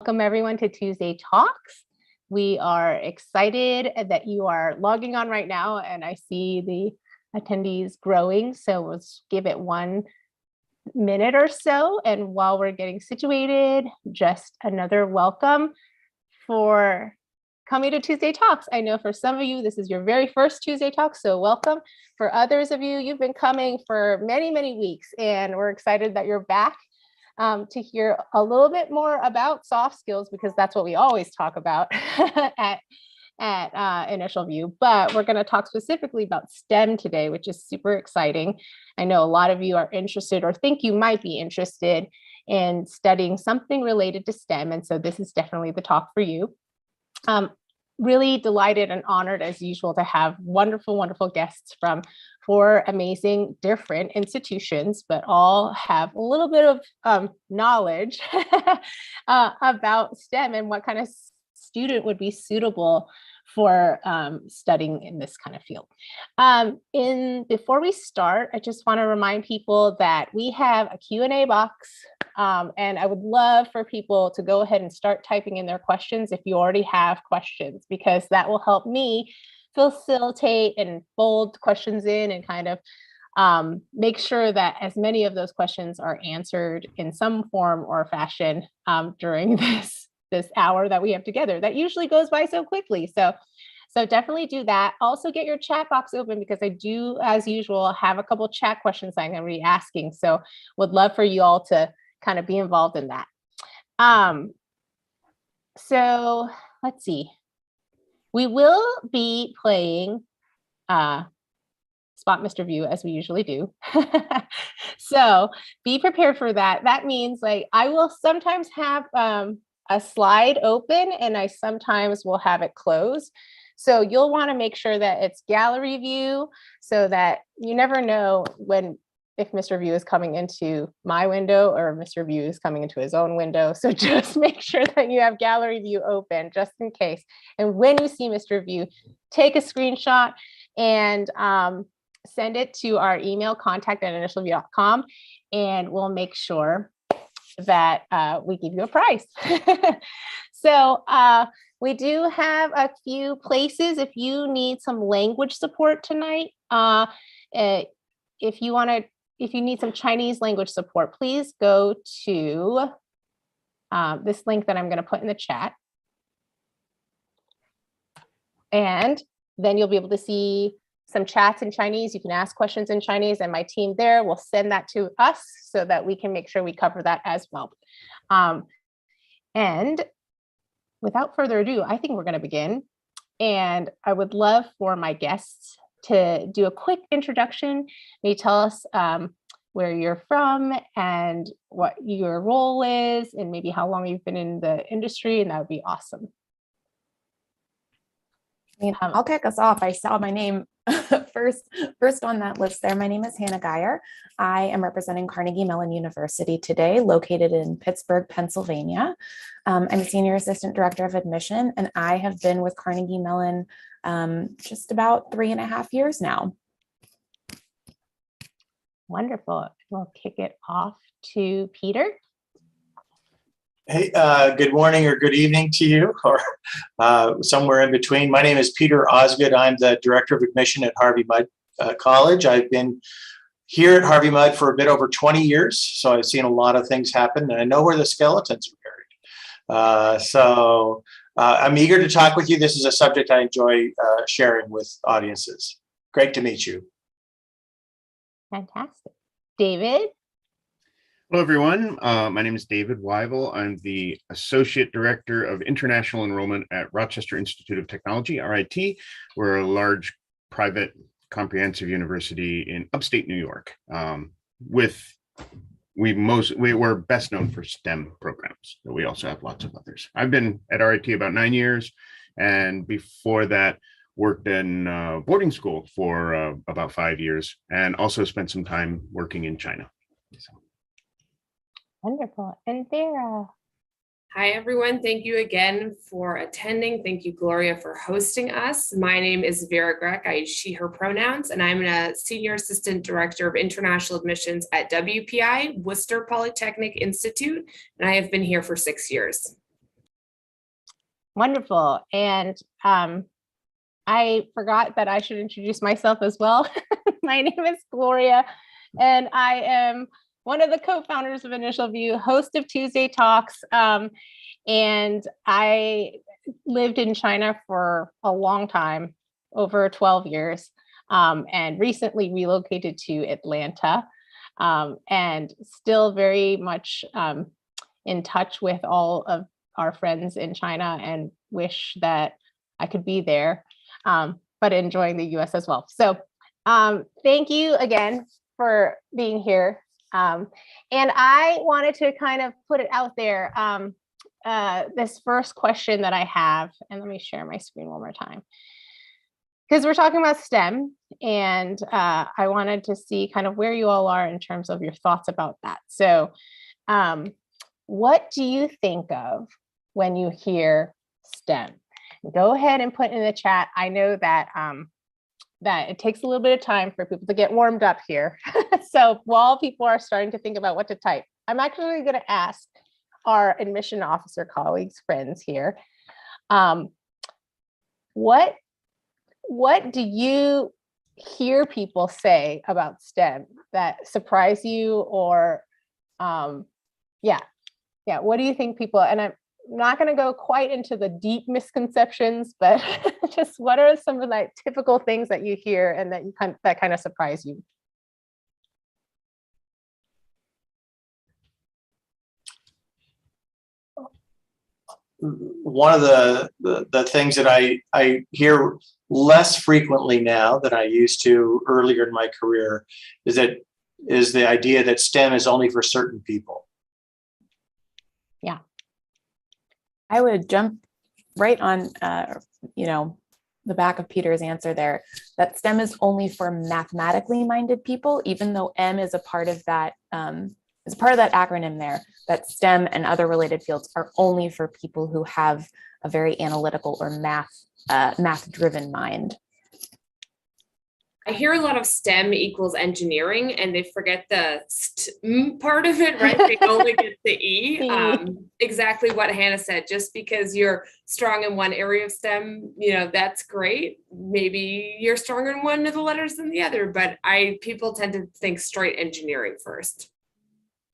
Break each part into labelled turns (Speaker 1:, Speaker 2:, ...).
Speaker 1: Welcome everyone to Tuesday Talks. We are excited that you are logging on right now, and I see the attendees growing. So let's give it 1 minute or so. And while we're getting situated, just another welcome for coming to Tuesday Talks. I know for some of you, this is your very first Tuesday Talk, so welcome. For others of you, you've been coming for many, many weeks, and we're excited that you're back to hear a little bit more about soft skills, because that's what we always talk about at Initial View. But we're going to talk specifically about STEM today, which is super exciting. I know a lot of you are interested or think you might be interested in studying something related to STEM. And so this is definitely the talk for you. Really delighted and honored as usual to have wonderful, wonderful guests from 4 amazing different institutions, but all have a little bit of knowledge about STEM and what kind of student would be suitable for studying in this kind of field. Before we start, I just want to remind people that we have a Q&A box, and I would love for people to go ahead and start typing in their questions if you already have questions, because that will help me facilitate and fold questions in and kind of make sure that as many of those questions are answered in some form or fashion during this hour that we have together. That usually goes by so quickly. So definitely do that. Also get your chat box open, because I do, as usual, have a couple chat questions I'm going to be asking. So would love for you all to kind of be involved in that. So let's see. We will be playing Spot Mr. View, as we usually do. So be prepared for that. That means I will sometimes have a slide open, and I sometimes will have it closed. So you'll want to make sure that it's gallery view, so that you never know if Mr. View is coming into my window or Mr. View is coming into his own window. So just make sure that you have gallery view open just in case. And when you see Mr. View, take a screenshot and send it to our email, contact@initialview.com, and we'll make sure that we give you a prize. So we do have a few places if you need some language support tonight. If you need some Chinese language support, please go to this link that I'm going to put in the chat. And then you'll be able to see some chats in Chinese. You can ask questions in Chinese, and my team there will send that to us so that we can make sure we cover that as well. And without further ado, I think we're going to begin. And I would love for my guests to do a quick introduction. Maybe tell us where you're from and what your role is, and maybe how long you've been in the industry, and that would be awesome.
Speaker 2: I'll kick us off. I saw my name first on that list there. My name is Hannah Geyer. I am representing Carnegie Mellon University today, located in Pittsburgh, Pennsylvania. I'm a Senior Assistant Director of Admission, and I have been with Carnegie Mellon just about 3.5 years now.
Speaker 1: Wonderful. We'll kick it off to Peter.
Speaker 3: Hey, good morning or good evening to you, or somewhere in between. My name is Peter Osgood. I'm the Director of Admission at Harvey Mudd College. I've been here at Harvey Mudd for a bit over 20 years, so I've seen a lot of things happen, and I know where the skeletons are buried. I'm eager to talk with you. This is a subject I enjoy sharing with audiences. Great to meet you.
Speaker 1: Fantastic. David?
Speaker 4: Hello, everyone. My name is David Weibel. I'm the Associate Director of International Enrollment at Rochester Institute of Technology, RIT. We're a large private comprehensive university in upstate New York. We're best known for STEM programs, but we also have lots of others. I've been at RIT about 9 years, and before that, worked in boarding school for about 5 years, and also spent some time working in China. So.
Speaker 1: Wonderful. And Vera.
Speaker 5: Hi, everyone. Thank you again for attending. Thank you, Gloria, for hosting us. My name is Vera Grech. I use she, her pronouns, and I'm a Senior Assistant Director of International Admissions at WPI, Worcester Polytechnic Institute, and I have been here for 6 years.
Speaker 1: Wonderful. And I forgot that I should introduce myself as well. My name is Gloria, and I am one of the co-founders of Initial View, host of Tuesday Talks. And I lived in China for a long time, over 12 years, and recently relocated to Atlanta, and still very much in touch with all of our friends in China, and wish that I could be there, but enjoying the US as well. So thank you again for being here. And I wanted to kind of put it out there, this first question that I have, and let me share my screen one more time, because we're talking about STEM, and I wanted to see kind of where you all are in terms of your thoughts about that. So what do you think of when you hear STEM? Go ahead and put in the chat. I know that that it takes a little bit of time for people to get warmed up here. So while people are starting to think about what to type, I'm actually going to ask our admission officer colleagues, friends here, what do you hear people say about STEM that surprise you, or what do you think people, and I'm not going to go quite into the deep misconceptions, but just what are some of the typical things that you hear and that that kind of surprise you?
Speaker 3: One of the things that I hear less frequently now than I used to earlier in my career is the idea that STEM is only for certain people.
Speaker 1: Yeah.
Speaker 2: I would jump right on, the back of Peter's answer there, that STEM is only for mathematically minded people, even though M is a part of that, acronym there, that STEM and other related fields are only for people who have a very analytical or math-driven mind.
Speaker 5: I hear a lot of STEM equals engineering, and they forget the part of it, right? They only get the E. Exactly what Hannah said. Just because you're strong in one area of STEM, that's great. Maybe you're stronger in one of the letters than the other, but people tend to think straight engineering first.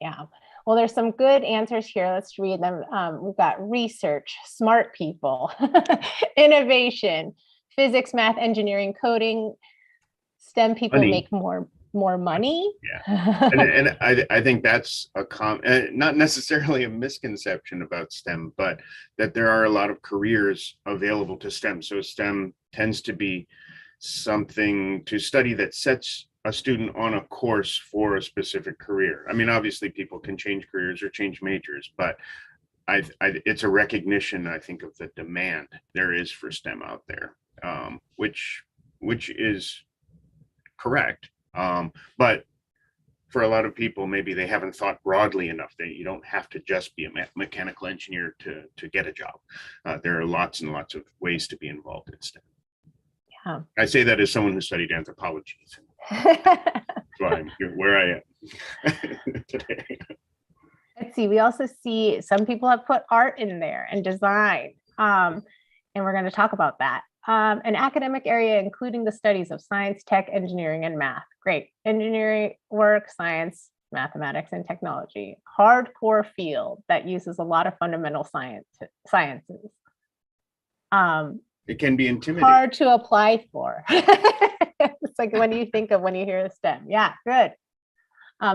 Speaker 1: Yeah. Well, there's some good answers here. Let's read them. We've got research, smart people, innovation, physics, math, engineering, coding. STEM people make more money.
Speaker 4: Yeah, and I think that's not necessarily a misconception about STEM, but that there are a lot of careers available to STEM. So STEM tends to be something to study that sets a student on a course for a specific career. I mean, obviously people can change careers or change majors, but it's a recognition, I think, of the demand there is for STEM out there, which is correct. But for a lot of people, maybe they haven't thought broadly enough that you don't have to just be a mechanical engineer to get a job. There are lots and lots of ways to be involved in STEM.
Speaker 1: Yeah.
Speaker 4: I say that as someone who studied anthropology. That's why I'm here where I am today.
Speaker 1: Let's see, we also see some people have put art in there and design, and we're going to talk about that. An academic area including the studies of science, tech, engineering, and math. Great. Engineering work, science, mathematics, and technology. Hardcore field that uses a lot of fundamental sciences.
Speaker 4: It can be intimidating.
Speaker 1: Hard to apply for. It's like, what do you think of when you hear the STEM? Yeah, good.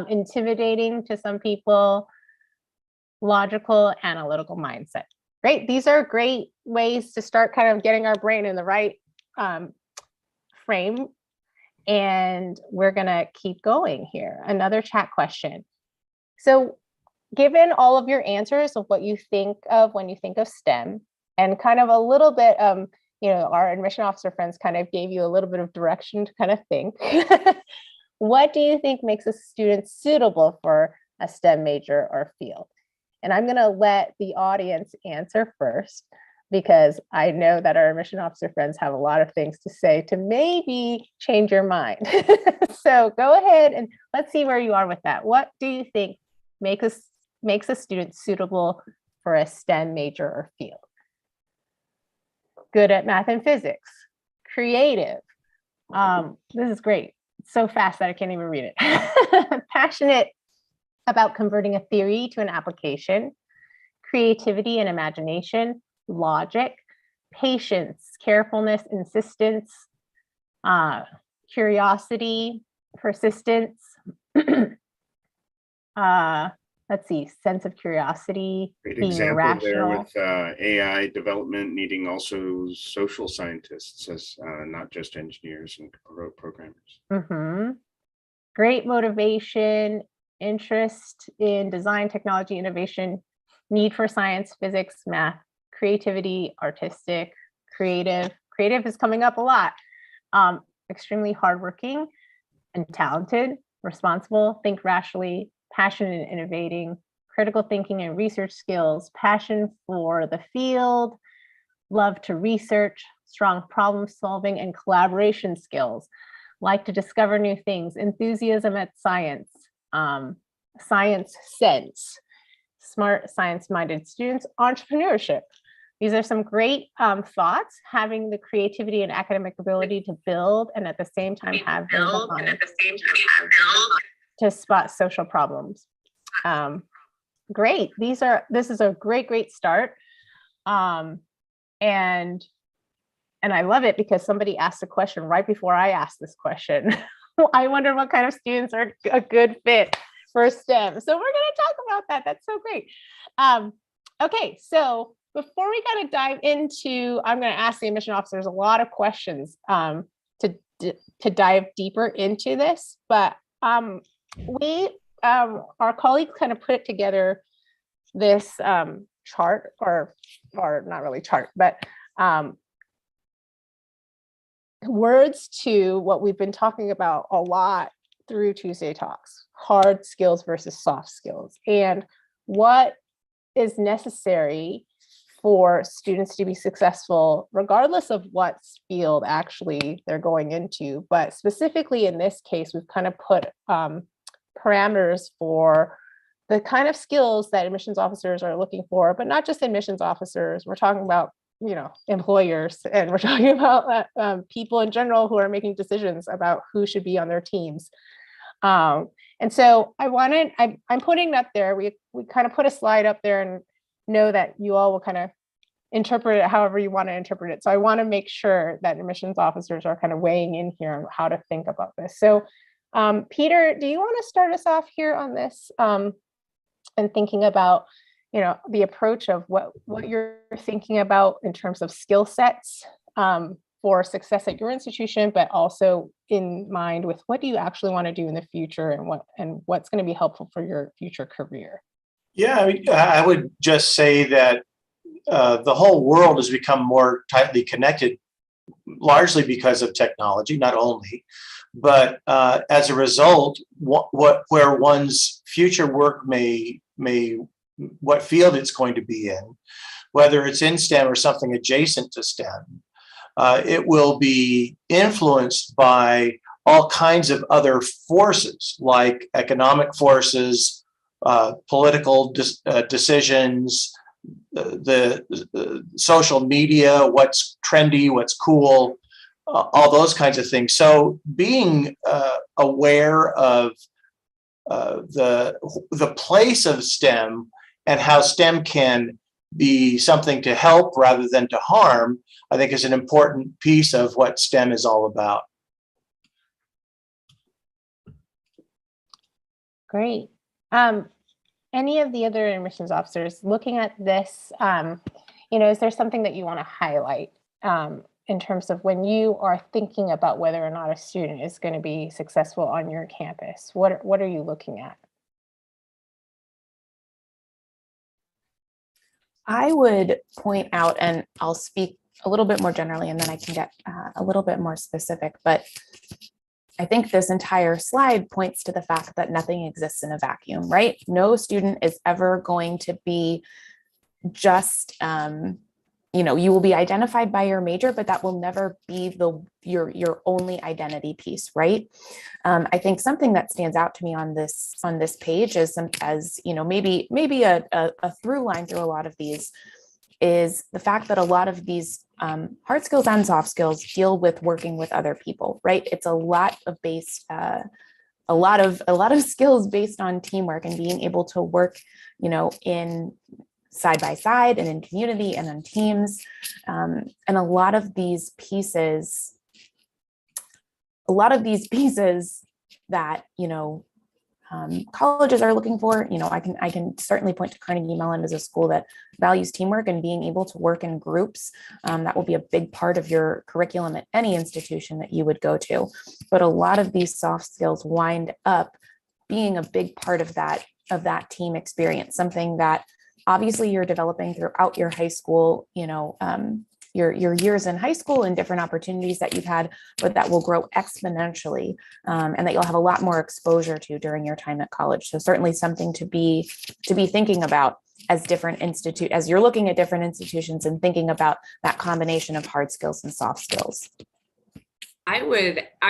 Speaker 1: Intimidating to some people. Logical, analytical mindset. Great. These are great ways to start kind of getting our brain in the right frame. And we're going to keep going here. Another chat question. So given all of your answers of what you think of when you think of STEM, and kind of a little bit, our admission officer friends kind of gave you a little bit of direction to kind of think. What do you think makes a student suitable for a STEM major or field? And I'm going to let the audience answer first, because I know that our admission officer friends have a lot of things to say to maybe change your mind. So go ahead and let's see where you are with that. What do you think makes a student suitable for a STEM major or field? good at math and physics, creative. This is great. It's so fast that I can't even read it. Passionate about converting a theory to an application, creativity and imagination, logic, patience, carefulness, insistence, curiosity, persistence. Let's see, sense of curiosity,
Speaker 4: Great
Speaker 1: being
Speaker 4: example there
Speaker 1: rational.
Speaker 4: with AI development needing also social scientists as not just engineers and programmers.
Speaker 1: Mhm. Great motivation, interest in design, technology, innovation, need for science, physics, math, creativity, artistic, creative. Creative is coming up a lot. Extremely hardworking and talented, responsible, think rationally, passionate and innovating, critical thinking and research skills, passion for the field, love to research, strong problem solving and collaboration skills, like to discover new things, enthusiasm at science, science sense, smart science-minded students, entrepreneurship. These are some great thoughts, having the creativity and academic ability to build and at the same time have to spot social problems. Great. This is a great start. And I love it because somebody asked a question right before I asked this question. I wonder what kind of students are a good fit for STEM. So we're going to talk about that. That's so great. Okay, so before we kind of dive into, I'm going to ask the admission officers a lot of questions to dive deeper into this, but our colleagues kind of put together this chart, or not really chart, but words to what we've been talking about a lot through Tuesday Talks: hard skills versus soft skills, and what is necessary for students to be successful, regardless of what field actually they're going into. But specifically in this case, we've kind of put parameters for the kind of skills that admissions officers are looking for, but not just admissions officers. We're talking about, employers, and we're talking about people in general who are making decisions about who should be on their teams. And so I'm putting that there. We kind of put a slide up there and know that you all will kind of interpret it however you want to interpret it. So I want to make sure that admissions officers are kind of weighing in here on how to think about this. So Peter, do you want to start us off here on this and thinking about, the approach of what you're thinking about in terms of skill sets for success at your institution, but also in mind with what do you actually want to do in the future, and what's going to be helpful for your future career?
Speaker 3: Yeah, I would just say that the whole world has become more tightly connected, largely because of technology, not only, but as a result, where one's future work may what field it's going to be in, whether it's in STEM or something adjacent to STEM, it will be influenced by all kinds of other forces, like economic forces, political decisions, the social media, what's trendy, what's cool, all those kinds of things. So being aware of the place of STEM and how STEM can be something to help rather than to harm, I think is an important piece of what STEM is all about.
Speaker 1: Great. Any of the other admissions officers looking at this, is there something that you want to highlight in terms of when you are thinking about whether or not a student is going to be successful on your campus? What are you looking at?
Speaker 2: I would point out, and I'll speak a little bit more generally, and then I can get a little bit more specific, but I think this entire slide points to the fact that nothing exists in a vacuum, right? No student is ever going to be just, you will be identified by your major, but that will never be your only identity piece, right? I think something that stands out to me on this page is maybe a through line through a lot of these is the fact that a lot of these hard skills and soft skills deal with working with other people, right? It's a lot of skills based on teamwork and being able to work, in side by side and in community and on teams. And a lot of these pieces that, colleges are looking for, I can certainly point to Carnegie Mellon as a school that values teamwork and being able to work in groups. That will be a big part of your curriculum at any institution that you would go to. But a lot of these soft skills wind up being a big part of that team experience, something that obviously you're developing throughout your high school, your years in high school and different opportunities that you've had, but that will grow exponentially, and that you'll have a lot more exposure to during your time at college. So certainly something to be thinking about as you're looking at different institutions and thinking about that combination of hard skills and soft skills.
Speaker 5: I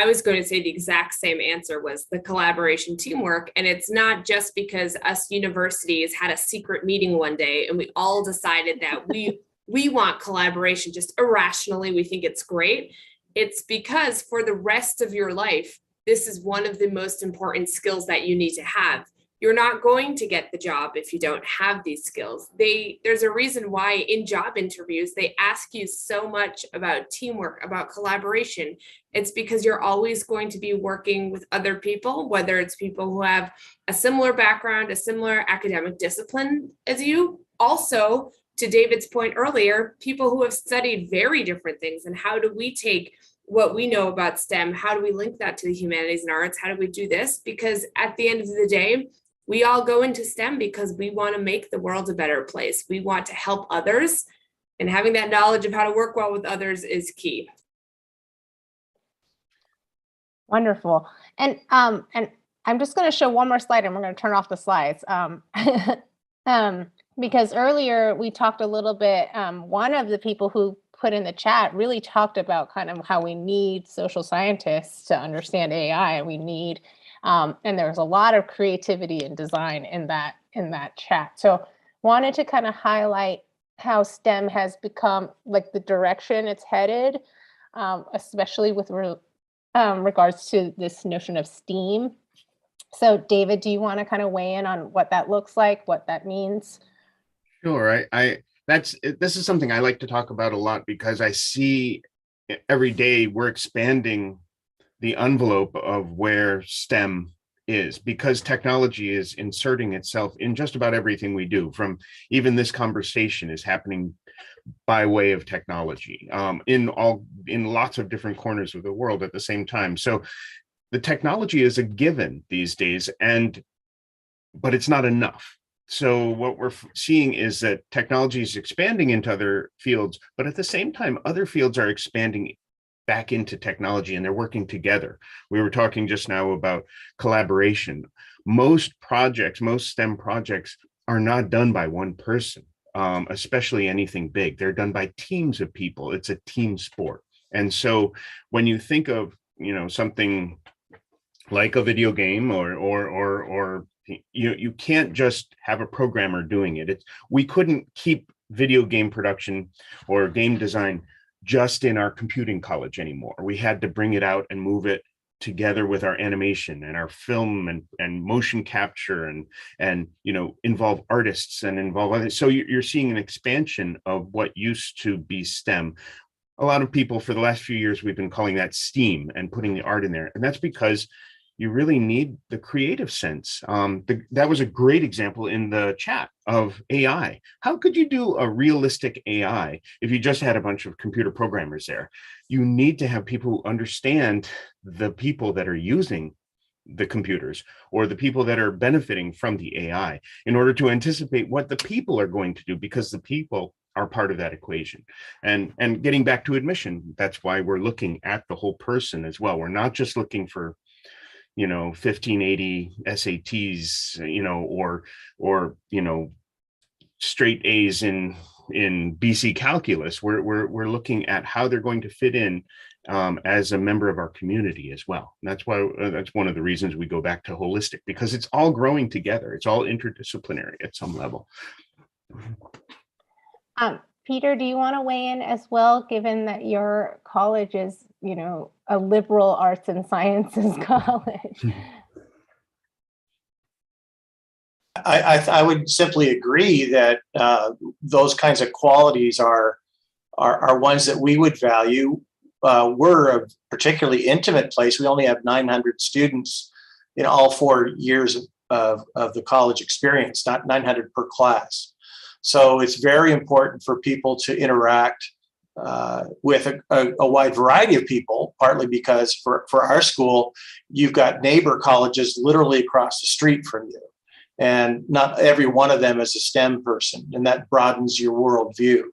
Speaker 5: was going to say the exact same answer was the collaboration teamwork. And it's not just because us universities had a secret meeting one day and we all decided that we want collaboration just irrationally. We think it's great. It's because for the rest of your life, this is one of the most important skills that you need to have. You're not going to get the job if you don't have these skills. There's a reason why in job interviews, they ask you so much about teamwork, about collaboration. It's because you're always going to be working with other people, whether it's people who have a similar background, a similar academic discipline as you. Also, to David's point earlier, people who have studied very different things. And how do we take what we know about STEM? How do we link that to the humanities and arts? How do we do this? Because at the end of the day, we all go into STEM because we want to make the world a better place. We want to help others, and having that knowledge of how to work well with others is key.
Speaker 1: Wonderful. And I'm just going to show one more slide and we're going to turn off the slides. Because earlier we talked a little bit, one of the people who put in the chat really talked about kind of how we need social scientists to understand AI. We need, and there's a lot of creativity and design in that chat. So wanted to kind of highlight how STEM has become like the direction it's headed, especially with regards to this notion of STEAM. So David, do you want to kind of weigh in on what that looks like, what that means?
Speaker 4: Sure. This is something I like to talk about a lot because I see every day we're expanding the envelope of where STEM is, because technology is inserting itself in just about everything we do. From even this conversation is happening by way of technology, in lots of different corners of the world at the same time. So the technology is a given these days, but it's not enough. So what we're seeing is that technology is expanding into other fields, but at the same time, other fields are expanding back into technology and they're working together. We were talking just now about collaboration. Most STEM projects are not done by one person, especially anything big. They're done by teams of people. It's a team sport. And so when you think of, something like a video game or you can't just have a programmer doing it. We couldn't keep video game production or game design just in our computing college anymore. We had to bring it out and move it together with our animation and our film and motion capture and involve artists and involve others. So you're seeing an expansion of what used to be STEM. A lot of people for the last few years, we've been calling that STEAM and putting the art in there. And that's because you really need the creative sense. That was a great example in the chat of AI. How could you do a realistic AI if you just had a bunch of computer programmers there? You need to have people who understand the people that are using the computers or the people that are benefiting from the AI in order to anticipate what the people are going to do, because the people are part of that equation. And getting back to admission, that's why we're looking at the whole person as well. We're not just looking for 1580 SATs, or straight A's in BC calculus. We're looking at how they're going to fit in as a member of our community as well. And that's why that's one of the reasons we go back to holistic, because it's all growing together. It's all interdisciplinary at some level.
Speaker 1: Peter, do you want to weigh in as well, given that your college is, a liberal arts and sciences college?
Speaker 3: I would simply agree that those kinds of qualities are ones that we would value. We're a particularly intimate place. We only have 900 students in all 4 years of the college experience, not 900 per class. So it's very important for people to interact with a wide variety of people, partly because for our school, you've got neighbor colleges literally across the street from you. And not every one of them is a STEM person, and that broadens your worldview.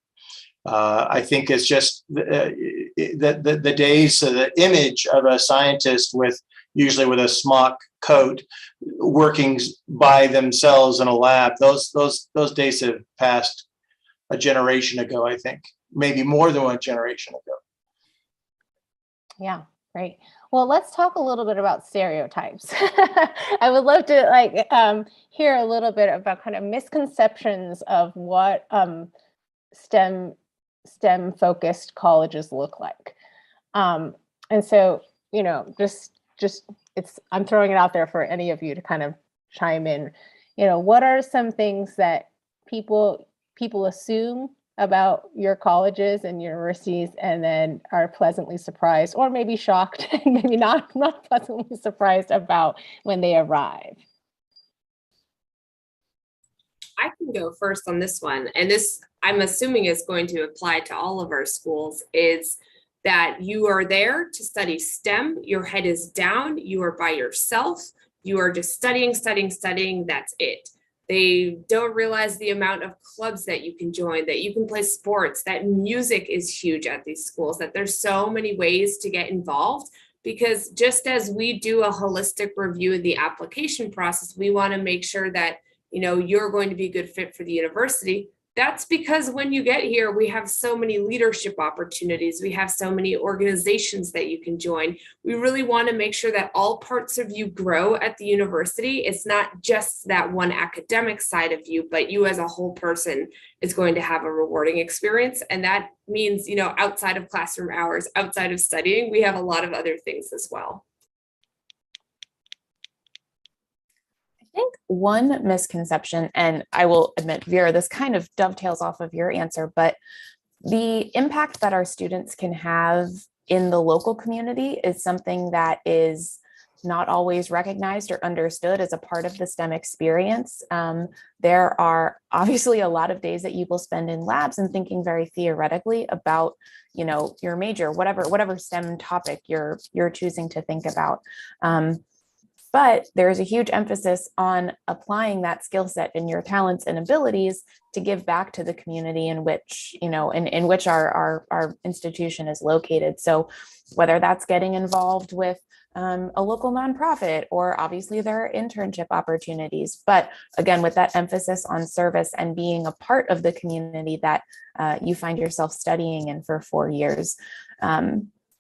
Speaker 3: I think it's just the days, the image of a scientist usually with a smock coat, working by themselves in a lab. Those days have passed a generation ago. I think maybe more than one generation ago.
Speaker 1: Yeah, great. Well, let's talk a little bit about stereotypes. I would love to hear a little bit about kind of misconceptions of what STEM focused colleges look like. And so, I'm throwing it out there for any of you to kind of chime in. What are some things that people assume about your colleges and universities, and then are pleasantly surprised, or maybe shocked, and maybe not pleasantly surprised about when they arrive?
Speaker 5: I can go first on this one. And this, I'm assuming, is going to apply to all of our schools, is that you are there to study STEM. Your head is down. You are by yourself. You are just studying. That's it. They don't realize the amount of clubs that you can join, that you can play sports, that music is huge at these schools, that there's so many ways to get involved. Because just as we do a holistic review of the application process, we want to make sure that you're going to be a good fit for the university. That's because when you get here, we have so many leadership opportunities. We have so many organizations that you can join. We really want to make sure that all parts of you grow at the university. It's not just that one academic side of you, but you as a whole person is going to have a rewarding experience. And that means, outside of classroom hours, outside of studying, we have a lot of other things as well.
Speaker 2: I think one misconception, and I will admit, Vera, this kind of dovetails off of your answer, but the impact that our students can have in the local community is something that is not always recognized or understood as a part of the STEM experience. There are obviously a lot of days that you will spend in labs and thinking very theoretically about, your major, whatever STEM topic you're choosing to think about. But there is a huge emphasis on applying that skill set and your talents and abilities to give back to the community in which, in which our institution is located. So whether that's getting involved with a local nonprofit, or obviously there are internship opportunities, but again, with that emphasis on service and being a part of the community that you find yourself studying in for 4 years,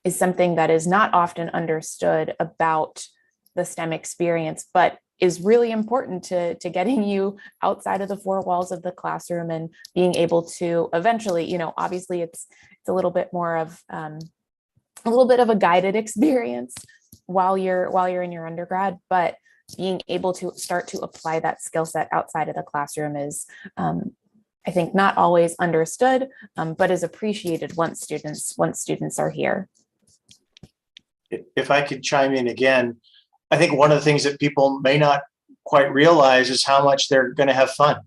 Speaker 2: is something that is not often understood about the STEM experience, but is really important to getting you outside of the four walls of the classroom and being able to eventually, obviously it's a little bit more of a little bit of a guided experience while you're in your undergrad, but being able to start to apply that skill set outside of the classroom is, I think, not always understood, but is appreciated once students are here.
Speaker 3: If I could chime in again, I think one of the things that people may not quite realize is how much they're going to have fun.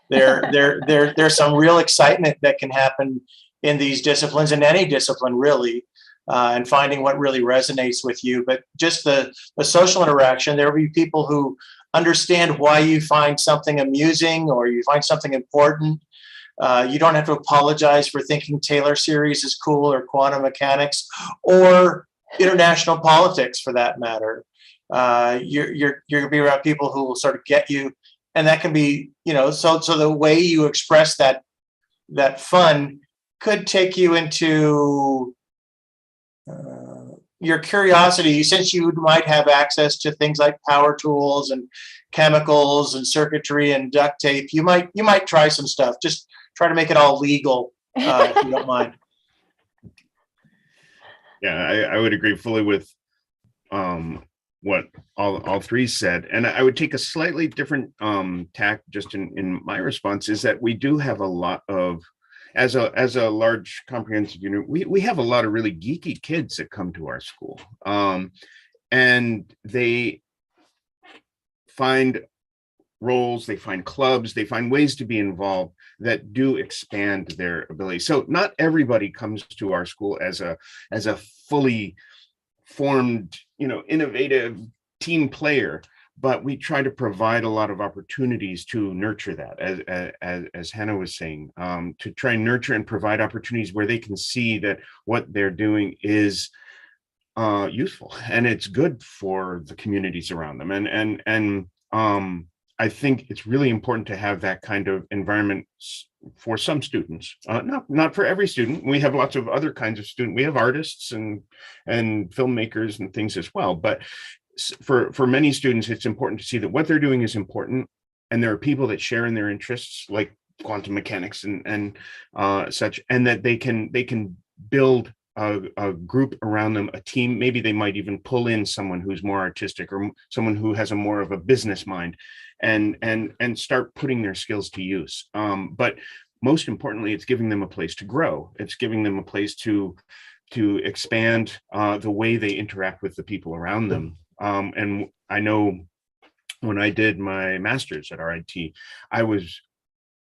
Speaker 3: There's some real excitement that can happen in these disciplines, in any discipline really, and finding what really resonates with you. But just the social interaction, there will be people who understand why you find something amusing or you find something important. You don't have to apologize for thinking Taylor series is cool, or quantum mechanics, or international politics for that matter. You're gonna be around people who will sort of get you, and that can be, so the way you express that fun could take you into your curiosity, since you might have access to things like power tools and chemicals and circuitry and duct tape. You might try some stuff. Just try to make it all legal, if you don't mind.
Speaker 4: Yeah, I would agree fully with what all three said. And I would take a slightly different tack just in my response is that we do have a lot of, as a large comprehensive unit, we have a lot of really geeky kids that come to our school. And they find roles, they find clubs, they find ways to be involved that do expand their ability. So not everybody comes to our school as a fully formed, innovative team player, but we try to provide a lot of opportunities to nurture that, as Hannah was saying, to try and nurture and provide opportunities where they can see that what they're doing is useful and it's good for the communities around them. And I think it's really important to have that kind of environment for some students, not for every student. We have lots of other kinds of students. We have artists and filmmakers and things as well. But for many students, it's important to see that what they're doing is important, and there are people that share in their interests, like quantum mechanics and such, and that they can build a group around them, a team. Maybe they might even pull in someone who's more artistic or someone who has a more of a business mind, and start putting their skills to use. But most importantly, it's giving them a place to grow. It's giving them a place to expand the way they interact with the people around them. And I know when I did my master's at RIT, I was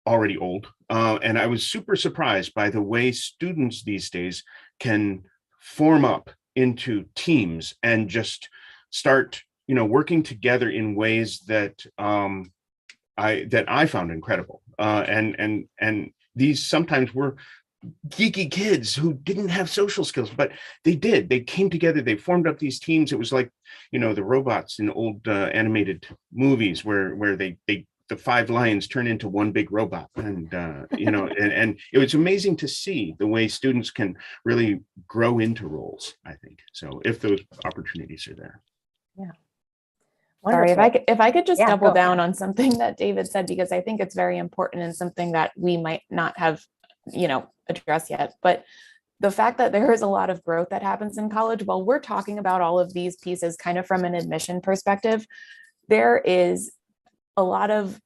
Speaker 4: already old, and I was super surprised by the way students these days can form up into teams and just start working together in ways that I found incredible. And these sometimes were geeky kids who didn't have social skills, but they came together, they formed up these teams. It was like, the robots in old animated movies where the 5 lions turn into one big robot. And, and it was amazing to see the way students can really grow into roles, I think. So if those opportunities are there.
Speaker 2: Yeah.
Speaker 1: Wonderful.
Speaker 2: Sorry, if I could just double
Speaker 1: go
Speaker 2: down on something that David said, because I think it's very important and something that we might not have, addressed yet. But the fact that there is a lot of growth that happens in college, while we're talking about all of these pieces kind of from an admission perspective, there is a lot of,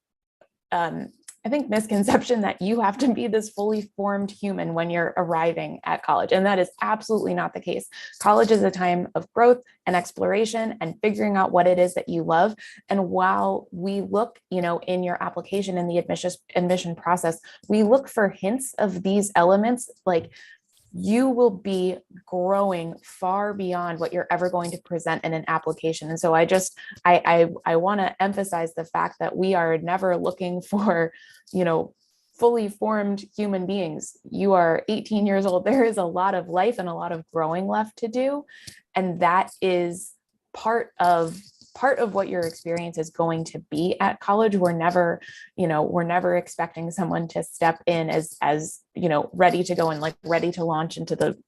Speaker 2: I think, misconception that you have to be this fully formed human when you're arriving at college. And that is absolutely not the case. College is a time of growth and exploration and figuring out what it is that you love. And while we look, in your application in the admission process, we look for hints of these elements, like you will be growing far beyond what you're ever going to present in an application. And so I want to emphasize the fact that we are never looking for, fully formed human beings. You are 18 years old. There is a lot of life and a lot of growing left to do. And that is part of what your experience is going to be at college. We're never expecting someone to step in as ready to go and ready to launch into the,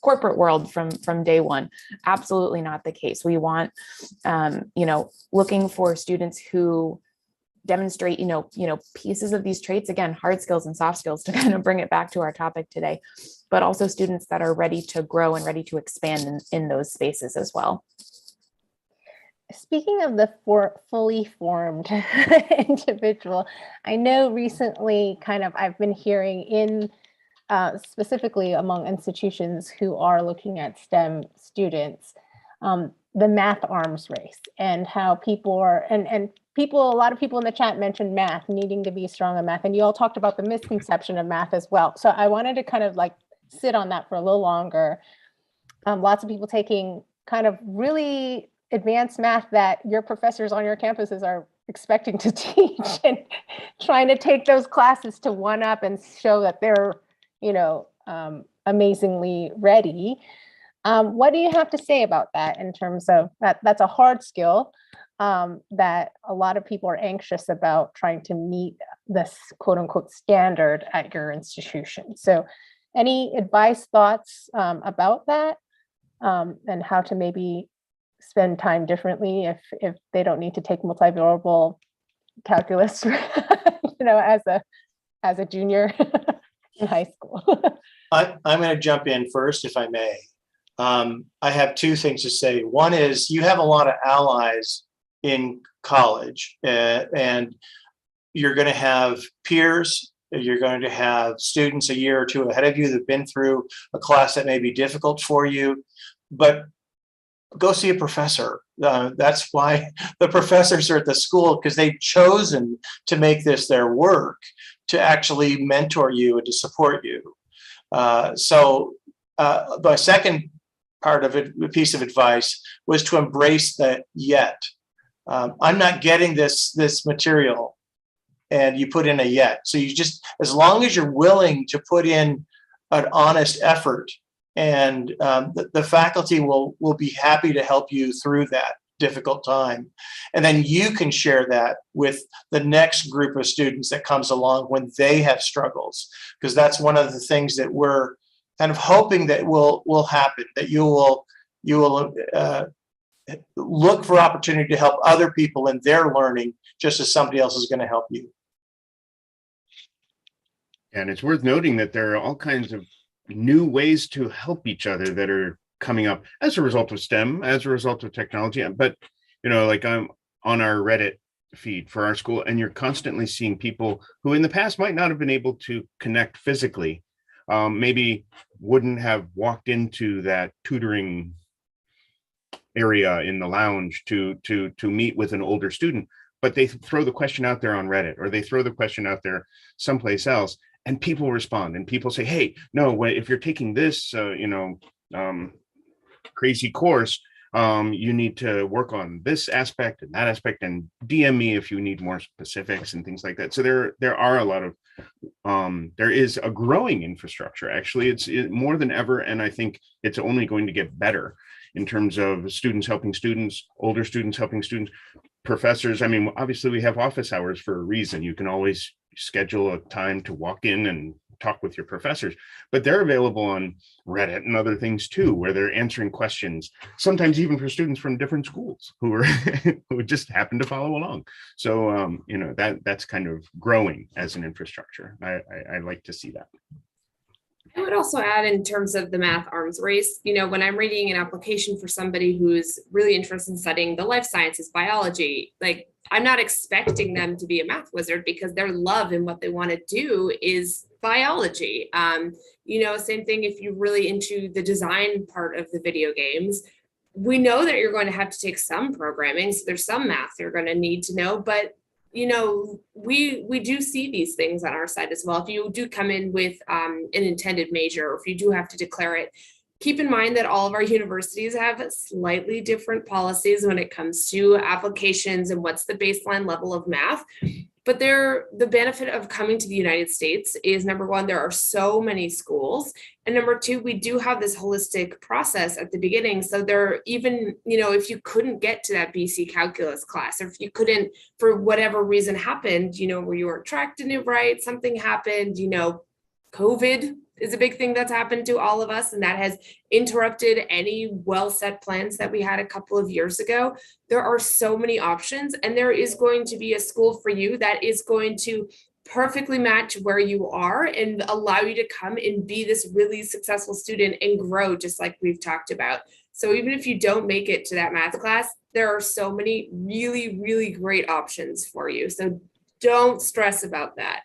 Speaker 2: corporate world from day one. Absolutely not the case. We want, looking for students who demonstrate, pieces of these traits, again, hard skills and soft skills, to kind of bring it back to our topic today, but also students that are ready to grow and ready to expand in those spaces as well.
Speaker 1: Speaking of the fully formed individual, I know recently I've been hearing in specifically among institutions who are looking at STEM students, the math arms race, and how people are, a lot of people in the chat mentioned math, needing to be strong in math. And you all talked about the misconception of math as well. So I wanted to kind of sit on that for a little longer. Lots of people taking kind of really advanced math that your professors on your campuses are expecting to teach, and trying to take those classes to one up and show that they're, amazingly ready. What do you have to say about that in terms of that? That's a hard skill that a lot of people are anxious about trying to meet this quote unquote standard at your institution. So any advice, thoughts about that, and how to maybe spend time differently if they don't need to take multivariable calculus, as a as a junior in high school.
Speaker 3: I'm going to jump in first, if I may. I have two things to say. One is you have a lot of allies in college, and you're going to have peers. You're going to have students a year or two ahead of you that have been through a class that may be difficult for you, but go see a professor. That's why the professors are at the school, because they've chosen to make this their work, to actually mentor you and to support you. So the second part of it, a piece of advice, was to embrace that yet. I'm not getting this material, and you put in a yet. So you just, as long as you're willing to put in an honest effort, and the faculty will be happy to help you through that difficult time. And then you can share that with the next group of students that comes along when they have struggles, because that's one of the things that we're kind of hoping that will happen, that you will look for opportunity to help other people in their learning, just as somebody else is going to help you.
Speaker 4: And it's worth noting that there are all kinds of new ways to help each other that are coming up as a result of STEM, as a result of technology. But, like I'm on our Reddit feed for our school, and you're constantly seeing people who in the past might not have been able to connect physically, maybe wouldn't have walked into that tutoring area in the lounge to meet with an older student, but they throw the question out there on Reddit, or they throw the question out there someplace else, and people respond, and people say, hey, no, if you're taking this crazy course, you need to work on this aspect and that aspect, and DM me if you need more specifics and things like that. So there are a lot of there is a growing infrastructure. Actually, it's more than ever, and I think it's only going to get better in terms of students helping students, older students helping students, professors. I mean, obviously we have office hours for a reason. You can always schedule a time to walk in and talk with your professors, but they're available on Reddit and other things too, where they're answering questions, sometimes even for students from different schools who are who just happen to follow along. So that's kind of growing as an infrastructure. I like to see that.
Speaker 5: I would also add, in terms of the math arms race, when I'm reading an application for somebody who's really interested in studying the life sciences, biology, I'm not expecting them to be a math wizard, because their love and what they want to do is biology. Same thing if you're really into the design part of the video games. We know that you're going to have to take some programming, so there's some math you're going to need to know, but we do see these things on our side as well. If you do come in with an intended major, or if you do have to declare it, keep in mind that all of our universities have slightly different policies when it comes to applications and what's the baseline level of math. But the benefit of coming to the United States is, number one, there are so many schools. And number two, we do have this holistic process at the beginning. So there, even, if you couldn't get to that BC calculus class, or if you couldn't, for whatever reason happened, where you weren't tracked in it right, something happened, COVID is a big thing that's happened to all of us, and that has interrupted any well-set plans that we had a couple of years ago. There are so many options, and there is going to be a school for you that is going to perfectly match where you are and allow you to come and be this really successful student and grow, just like we've talked about. So even if you don't make it to that math class, there are so many really, really great options for you. So don't stress about that.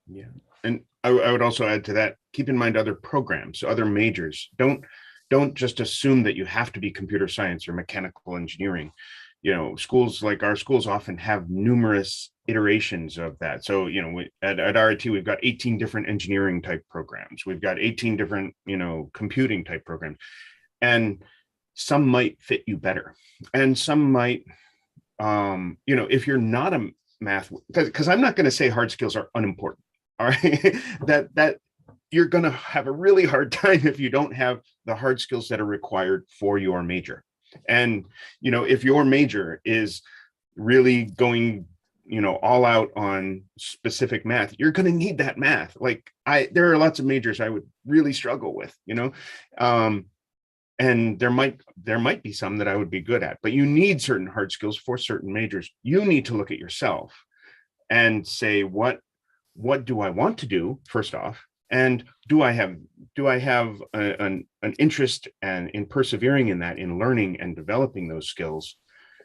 Speaker 4: Yeah. And I would also add to that, keep in mind other programs, other majors. Don't just assume that you have to be computer science or mechanical engineering. Schools like our schools often have numerous iterations of that. So, at RIT, we've got 18 different engineering type programs. We've got 18 different, computing type programs. And some might fit you better. And some might, if you're not a math, because I'm not going to say hard skills are unimportant. All right, that you're going to have a really hard time if you don't have the hard skills that are required for your major. And, if your major is really going, all out on specific math, you're going to need that math. There are lots of majors I would really struggle with, and there might be some that I would be good at, but you need certain hard skills for certain majors. You need to look at yourself and say, what what do I want to do, first off, and do I have an interest and in persevering in that, in learning and developing those skills.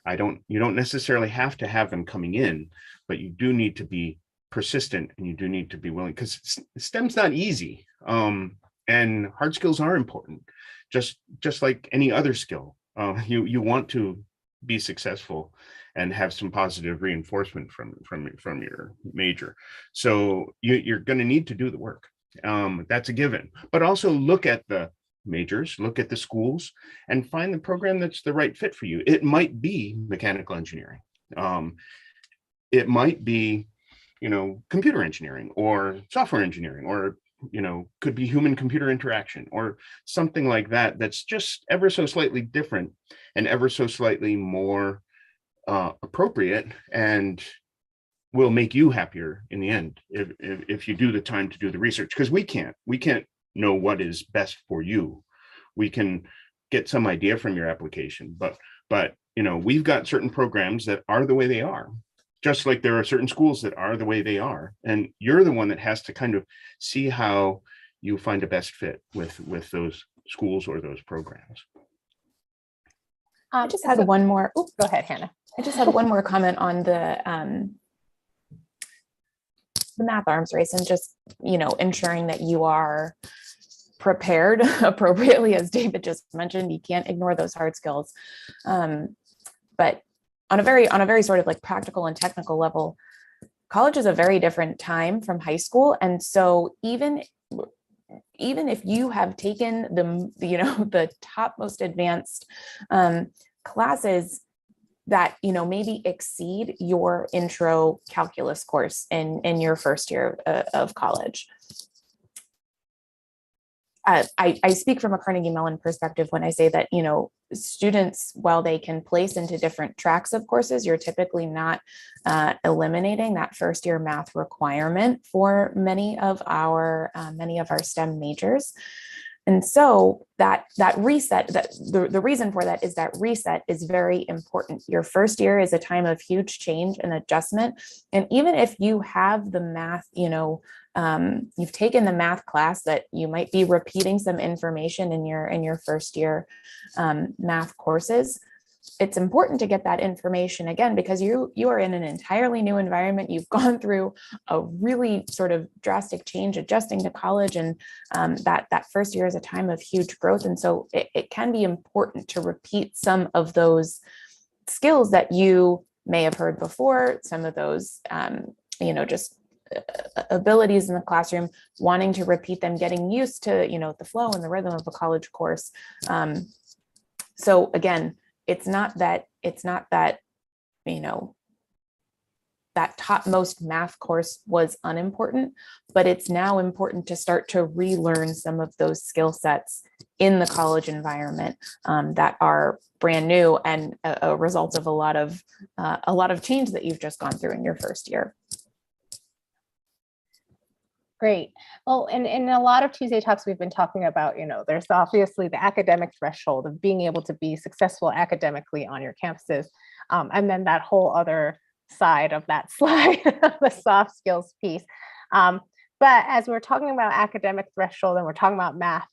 Speaker 4: You don't necessarily have to have them coming in, but you do need to be persistent, and you do need to be willing, because STEM's not easy. And hard skills are important, just like any other skill. You want to be successful and have some positive reinforcement from your major. So you're going to need to do the work. That's a given. But also look at the majors, look at the schools, and find the program that's the right fit for you. It might be mechanical engineering. It might be, computer engineering or software engineering, or could be human computer interaction or something like that, that's just ever so slightly different and ever so slightly more appropriate, and will make you happier in the end if you do the time to do the research. Because we can't know what is best for you. We can get some idea from your application, but we've got certain programs that are the way they are, just like there are certain schools that are the way they are, and you're the one that has to kind of see how you find a best fit with those schools or those programs.
Speaker 2: I just had one more.
Speaker 1: Go ahead, Hannah.
Speaker 2: I just had one more comment on the math arms race, and just ensuring that you are prepared appropriately. As David just mentioned, you can't ignore those hard skills, but on a very sort of like practical and technical level, college is a very different time from high school. And so even if you have taken the top most advanced classes that maybe exceed your intro calculus course in your first year of college. I speak from a Carnegie Mellon perspective when I say that, students, while they can place into different tracks of courses, you're typically not eliminating that first year math requirement for many of our STEM majors. And so that reset, the reason for that is that reset is very important. Your first year is a time of huge change and adjustment. And even if you have the math, you've taken the math class that you might be repeating some information in your first year math courses, it's important to get that information again, because you are in an entirely new environment. You've gone through a really sort of drastic change adjusting to college, and that first year is a time of huge growth. And so it can be important to repeat some of those skills that you may have heard before, some of those just abilities in the classroom, wanting to repeat them, getting used to the flow and the rhythm of a college course. So again, it's not that that topmost math course was unimportant, but it's now important to start to relearn some of those skill sets in the college environment that are brand new and a result of a lot of change that you've just gone through in your first year.
Speaker 1: Great. Well, and in a lot of Tuesday Talks, we've been talking about, there's obviously the academic threshold of being able to be successful academically on your campuses. And then that whole other side of that slide, the soft skills piece. But as we're talking about academic threshold and we're talking about math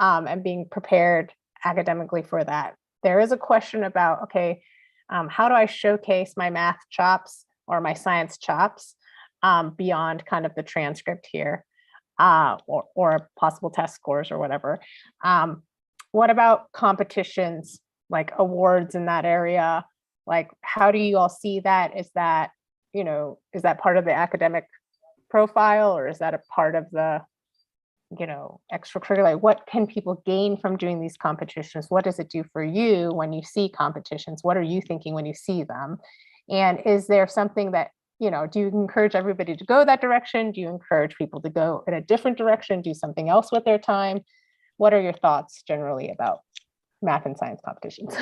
Speaker 1: and being prepared academically for that, there is a question about, okay, how do I showcase my math chops or my science chops beyond kind of the transcript here, or possible test scores or whatever. What about competitions, like awards in that area? Like, how do you all see that? Is that part of the academic profile, or is that a part of the, extracurricular? Like, what can people gain from doing these competitions? What does it do for you when you see competitions? What are you thinking when you see them? And is there something that, do you encourage everybody to go that direction? Do you encourage people to go in a different direction, do something else with their time? What are your thoughts generally about math and science competitions?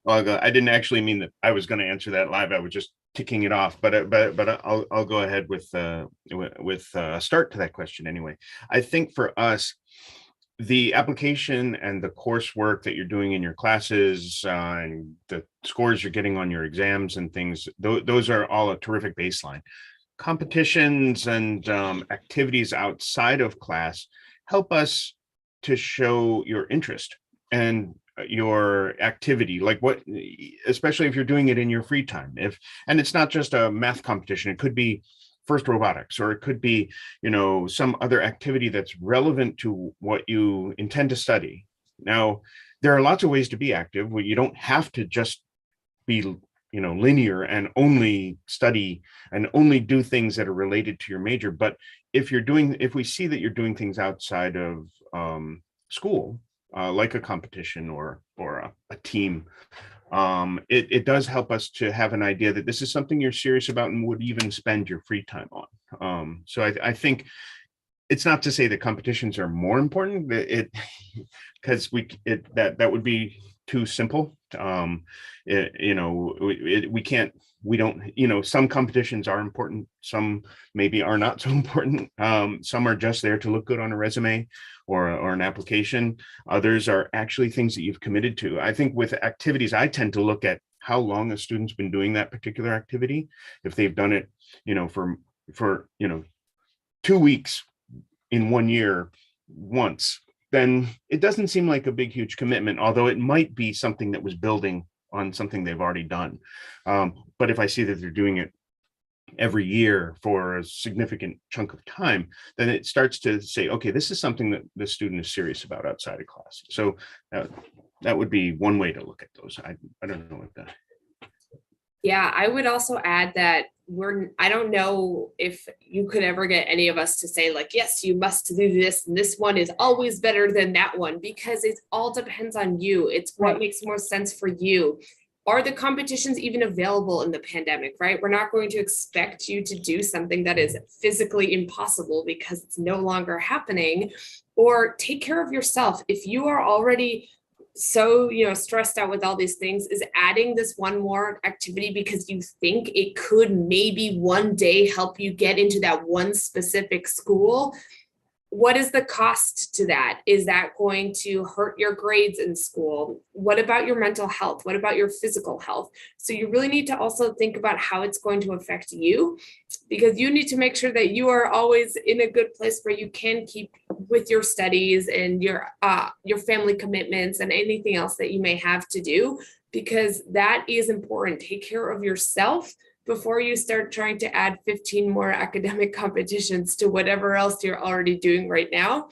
Speaker 4: Well, I didn't actually mean that I was going to answer that live. I was just kicking it off, but I'll go ahead with a start to that question anyway. I think for us, the application and the coursework that you're doing in your classes and the scores you're getting on your exams and things, those are all a terrific baseline. Competitions and activities outside of class help us to show your interest and your activity, like what, especially if you're doing it in your free time. And it's not just a math competition, it could be FIRST robotics, or it could be, some other activity that's relevant to what you intend to study. Now, there are lots of ways to be active where you don't have to just be, linear and only study and only do things that are related to your major. But if we see that you're doing things outside of school, like a competition or a team, it does help us to have an idea that this is something you're serious about and would even spend your free time on. So I think it's not to say that competitions are more important, because that would be too simple. Some competitions are important, some maybe are not so important. Some are just there to look good on a resume or an application. Others are actually things that you've committed to. I think with activities, I tend to look at how long a student's been doing that particular activity. If they've done it, for 2 weeks in 1 year once, then it doesn't seem like a big, huge commitment, although it might be something that was building on something they've already done. But if I see that they're doing it every year for a significant chunk of time, then it starts to say, okay, this is something that the student is serious about outside of class. So that would be one way to look at those. I don't know what that.
Speaker 5: Yeah, I would also add that I don't know if you could ever get any of us to say like, yes, you must do this, and this one is always better than that one, because it all depends on you. It's what makes more sense for you. Are the competitions even available in the pandemic, right? We're not going to expect you to do something that is physically impossible because it's no longer happening. Or take care of yourself. If you are already so stressed out with all these things, is adding this one more activity because you think it could maybe one day help you get into that one specific school. What is the cost to that? Is that going to hurt your grades in school? What about your mental health? What about your physical health? So you really need to also think about how it's going to affect you, because you need to make sure that you are always in a good place where you can keep with your studies and your family commitments and anything else that you may have to do, because that is important. Take care of yourself before you start trying to add 15 more academic competitions to whatever else you're already doing right now.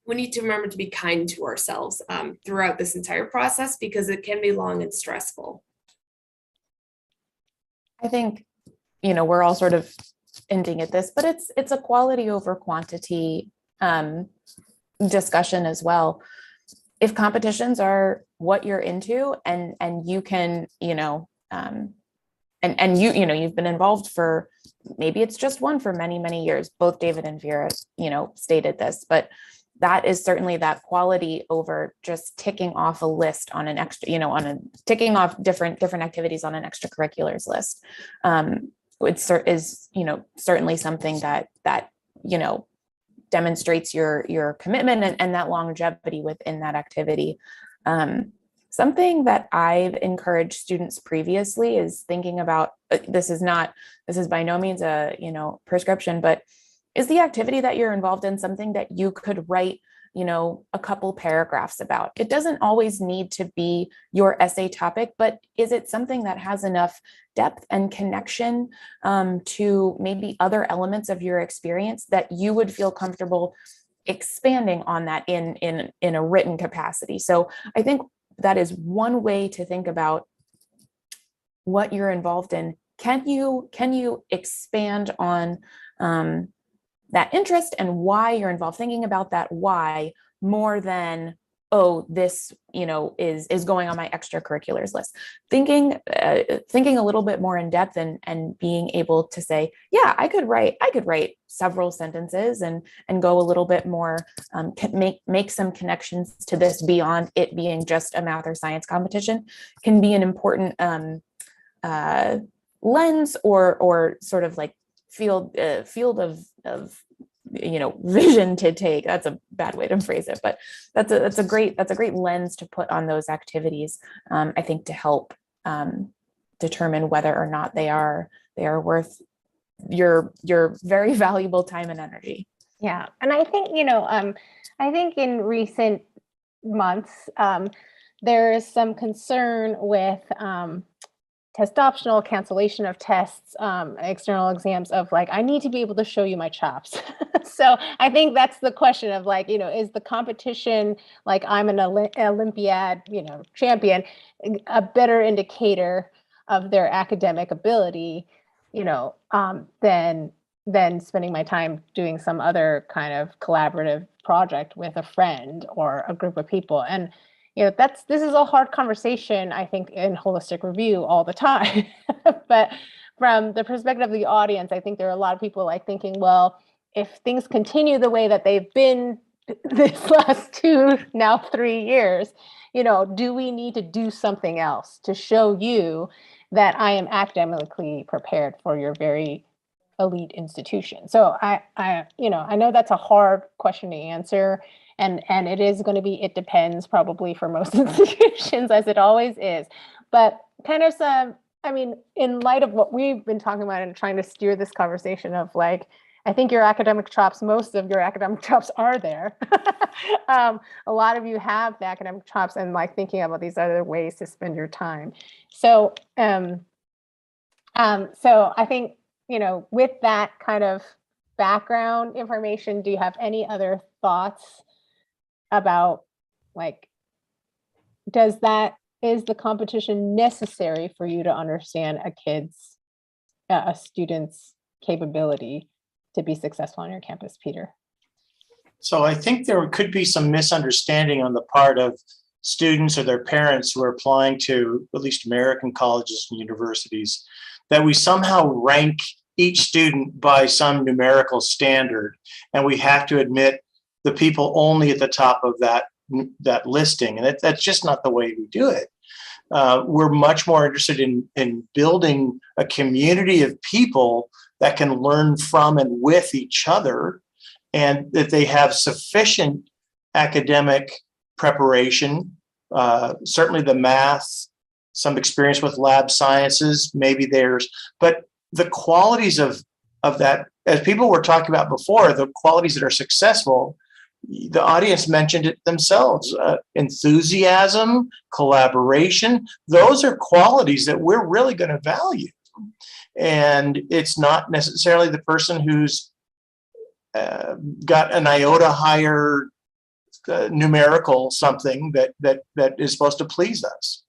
Speaker 5: We need to remember to be kind to ourselves throughout this entire process, because it can be long and stressful.
Speaker 2: I think, we're all sort of hinting at this, but it's a quality over quantity discussion as well. If competitions are what you're into and you can, and you've been involved for, maybe it's just one for many, many years. Both David and Vera, stated this, but that is certainly that quality over just ticking off a list on an extra, ticking off different activities on an extracurriculars list. Is certainly something that demonstrates your commitment and that longevity within that activity. Something that I've encouraged students previously is thinking about, this is by no means a, prescription, but is the activity that you're involved in something that you could write, a couple paragraphs about? It doesn't always need to be your essay topic, but is it something that has enough depth and connection to maybe other elements of your experience that you would feel comfortable expanding on that in a written capacity? So I think that is one way to think about what you're involved in. Can you expand on that interest and why you're involved? Thinking about that why more than, oh, this is going on my extracurriculars list. Thinking a little bit more in depth and being able to say, yeah, I could write several sentences and go a little bit more, make some connections to this beyond it being just a math or science competition, can be an important lens or sort of like field of vision to take. That's a bad way to phrase it, but that's a great lens to put on those activities. I think to help determine whether or not they are worth your very valuable time and energy.
Speaker 1: Yeah, and I think I think in recent months there is some concern with test optional, cancellation of tests, external exams of like, I need to be able to show you my chops. So I think that's the question of like, is the competition, like I'm an Olympiad, champion, a better indicator of their academic ability, than spending my time doing some other kind of collaborative project with a friend or a group of people. And this is a hard conversation, I think, in holistic review all the time. But from the perspective of the audience, I think there are a lot of people like thinking, well, if things continue the way that they've been this last 2, now 3 years, do we need to do something else to show you that I am academically prepared for your very elite institution? So I know that's a hard question to answer. And it is going to be, it depends probably for most institutions, as it always is. But kind of in light of what we've been talking about and trying to steer this conversation of like, I think your academic chops, most of your academic chops are there. A lot of you have the academic chops and like thinking about these other ways to spend your time. So, so I think, with that kind of background information, do you have any other thoughts about like, is the competition necessary for you to understand a student's capability to be successful on your campus, Peter?
Speaker 3: So I think there could be some misunderstanding on the part of students or their parents who are applying to at least American colleges and universities, that we somehow rank each student by some numerical standard, and we have to admit the people only at the top of that listing. And that's just not the way we do it. We're much more interested in building a community of people that can learn from and with each other, and that they have sufficient academic preparation, certainly the math, some experience with lab sciences, maybe theirs, but the qualities of that, as people were talking about before, the qualities that are successful, the audience mentioned it themselves, enthusiasm, collaboration, those are qualities that we're really going to value. And it's not necessarily the person who's got an iota higher numerical something that is supposed to please us.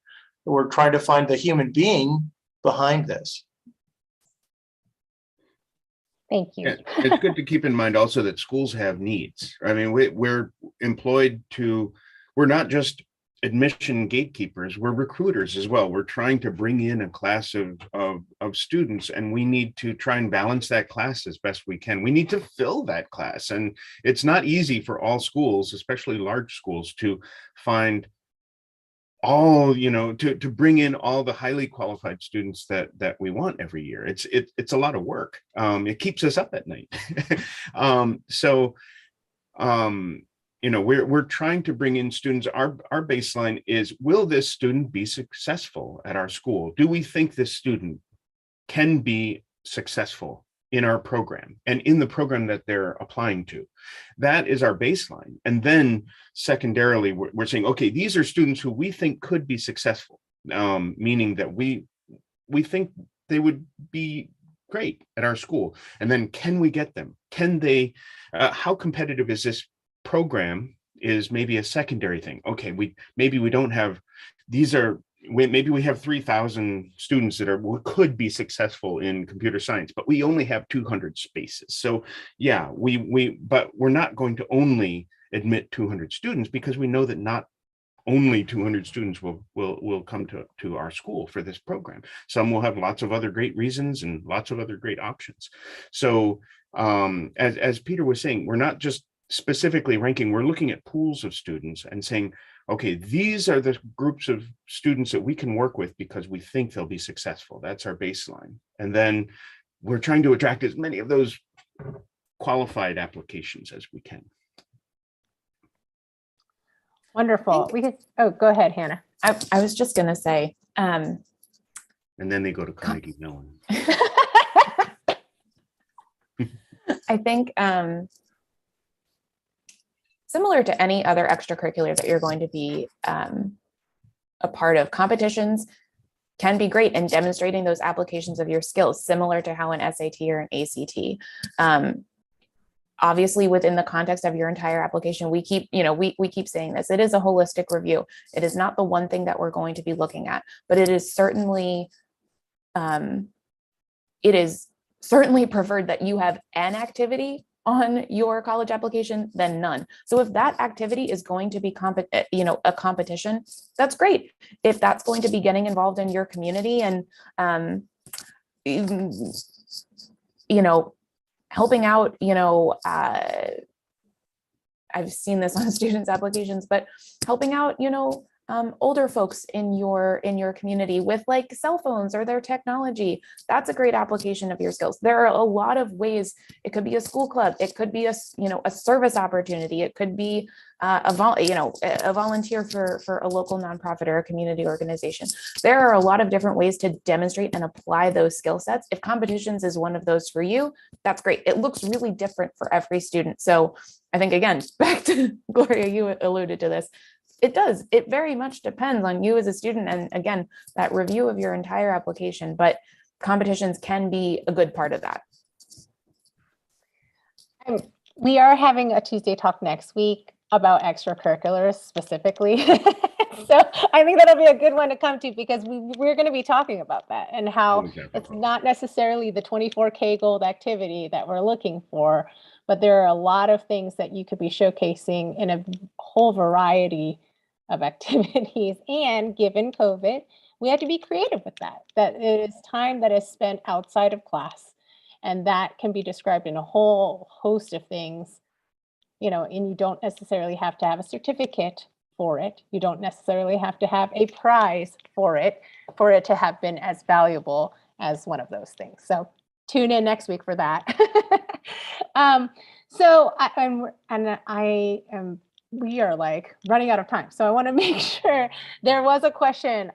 Speaker 3: We're trying to find the human being behind this.
Speaker 1: Thank you.
Speaker 4: It's good to keep in mind also that schools have needs. I mean, we're employed we're not just admission gatekeepers, we're recruiters as well. We're trying to bring in a class of students, and we need to try and balance that class as best we can. We need to fill that class. And it's not easy for all schools, especially large schools, to find all, to bring in all the highly qualified students that we want every year. It's a lot of work. It keeps us up at night. We're trying to bring in students. Our baseline is, will this student be successful at our school? Do we think this student can be successful in our program and in the program that they're applying to? That is our baseline. And then secondarily, we're saying, okay, these are students who we think could be successful, meaning that we think they would be great at our school. And then can we get them? Can they, how competitive is this program is maybe a secondary thing. Okay, maybe we don't have, maybe we have 3,000 students that could be successful in computer science, but we only have 200 spaces. So yeah, but we're not going to only admit 200 students, because we know that not only 200 students will come to our school for this program. Some will have lots of other great reasons and lots of other great options. So as Peter was saying, we're not just specifically ranking, we're looking at pools of students and saying, okay, these are the groups of students that we can work with because we think they'll be successful. That's our baseline. And then we're trying to attract as many of those qualified applications as we can.
Speaker 1: Wonderful. We could, oh, go ahead, Hannah.
Speaker 2: I was just going to say,
Speaker 4: And then they go to Carnegie Mellon.
Speaker 2: I think similar to any other extracurricular that you're going to be a part of, competitions can be great in demonstrating those applications of your skills, similar to how an SAT or an ACT. Obviously, within the context of your entire application, we keep saying this. It is a holistic review. It is not the one thing that we're going to be looking at, but it is certainly preferred that you have an activity on your college application than none. So if that activity is going to be a competition, that's great. If that's going to be getting involved in your community and helping out, I've seen this on students' applications, but helping out, older folks in your community with like cell phones or their technology, that's a great application of your skills. There are a lot of ways. It could be a school club. It could be a service opportunity. It could be a volunteer for a local nonprofit or a community organization. There are a lot of different ways to demonstrate and apply those skill sets. If competitions is one of those for you, that's great. It looks really different for every student. So I think, again, back to Gloria, you alluded to this. It does. It very much depends on you as a student. And again, that review of your entire application, but competitions can be a good part of that.
Speaker 1: We are having a Tuesday talk next week about extracurriculars specifically. So I think that'll be a good one to come to, because we're going to be talking about that and how it's not necessarily the 24K gold activity that we're looking for, but there are a lot of things that you could be showcasing in a whole variety of activities. And given COVID, we have to be creative with that. That it is time that is spent outside of class. And that can be described in a whole host of things, and you don't necessarily have to have a certificate for it. You don't necessarily have to have a prize for it to have been as valuable as one of those things. So tune in next week for that. We are like running out of time. So I want to make sure. There was a question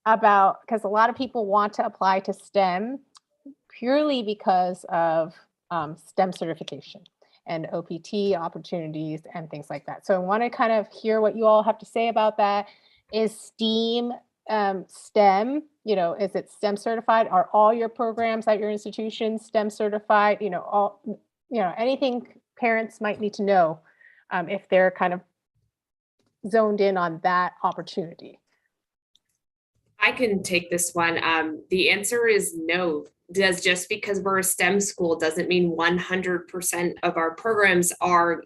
Speaker 1: about, because a lot of people want to apply to STEM purely because of STEM certification and OPT opportunities and things like that. So I want to kind of hear what you all have to say about that. Is STEAM STEM, is it STEM certified? Are all your programs at your institution STEM certified? Anything parents might need to know if they're kind of zoned in on that opportunity.
Speaker 5: I can take this one. The answer is no. Just because we're a STEM school doesn't mean 100% of our programs are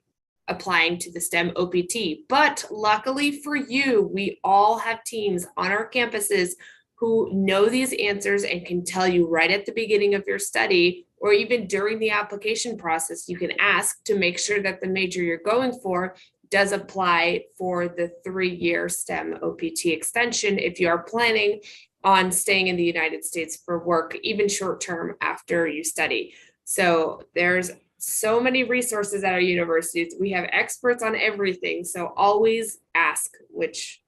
Speaker 5: applying to the STEM OPT. But luckily for you, we all have teams on our campuses who know these answers and can tell you right at the beginning of your study, or even during the application process, you can ask to make sure that the major you're going for does apply for the 3-year STEM OPT extension if you are planning on staying in the United States for work, even short term after you study. So there's so many resources at our universities. We have experts on everything. So always ask, which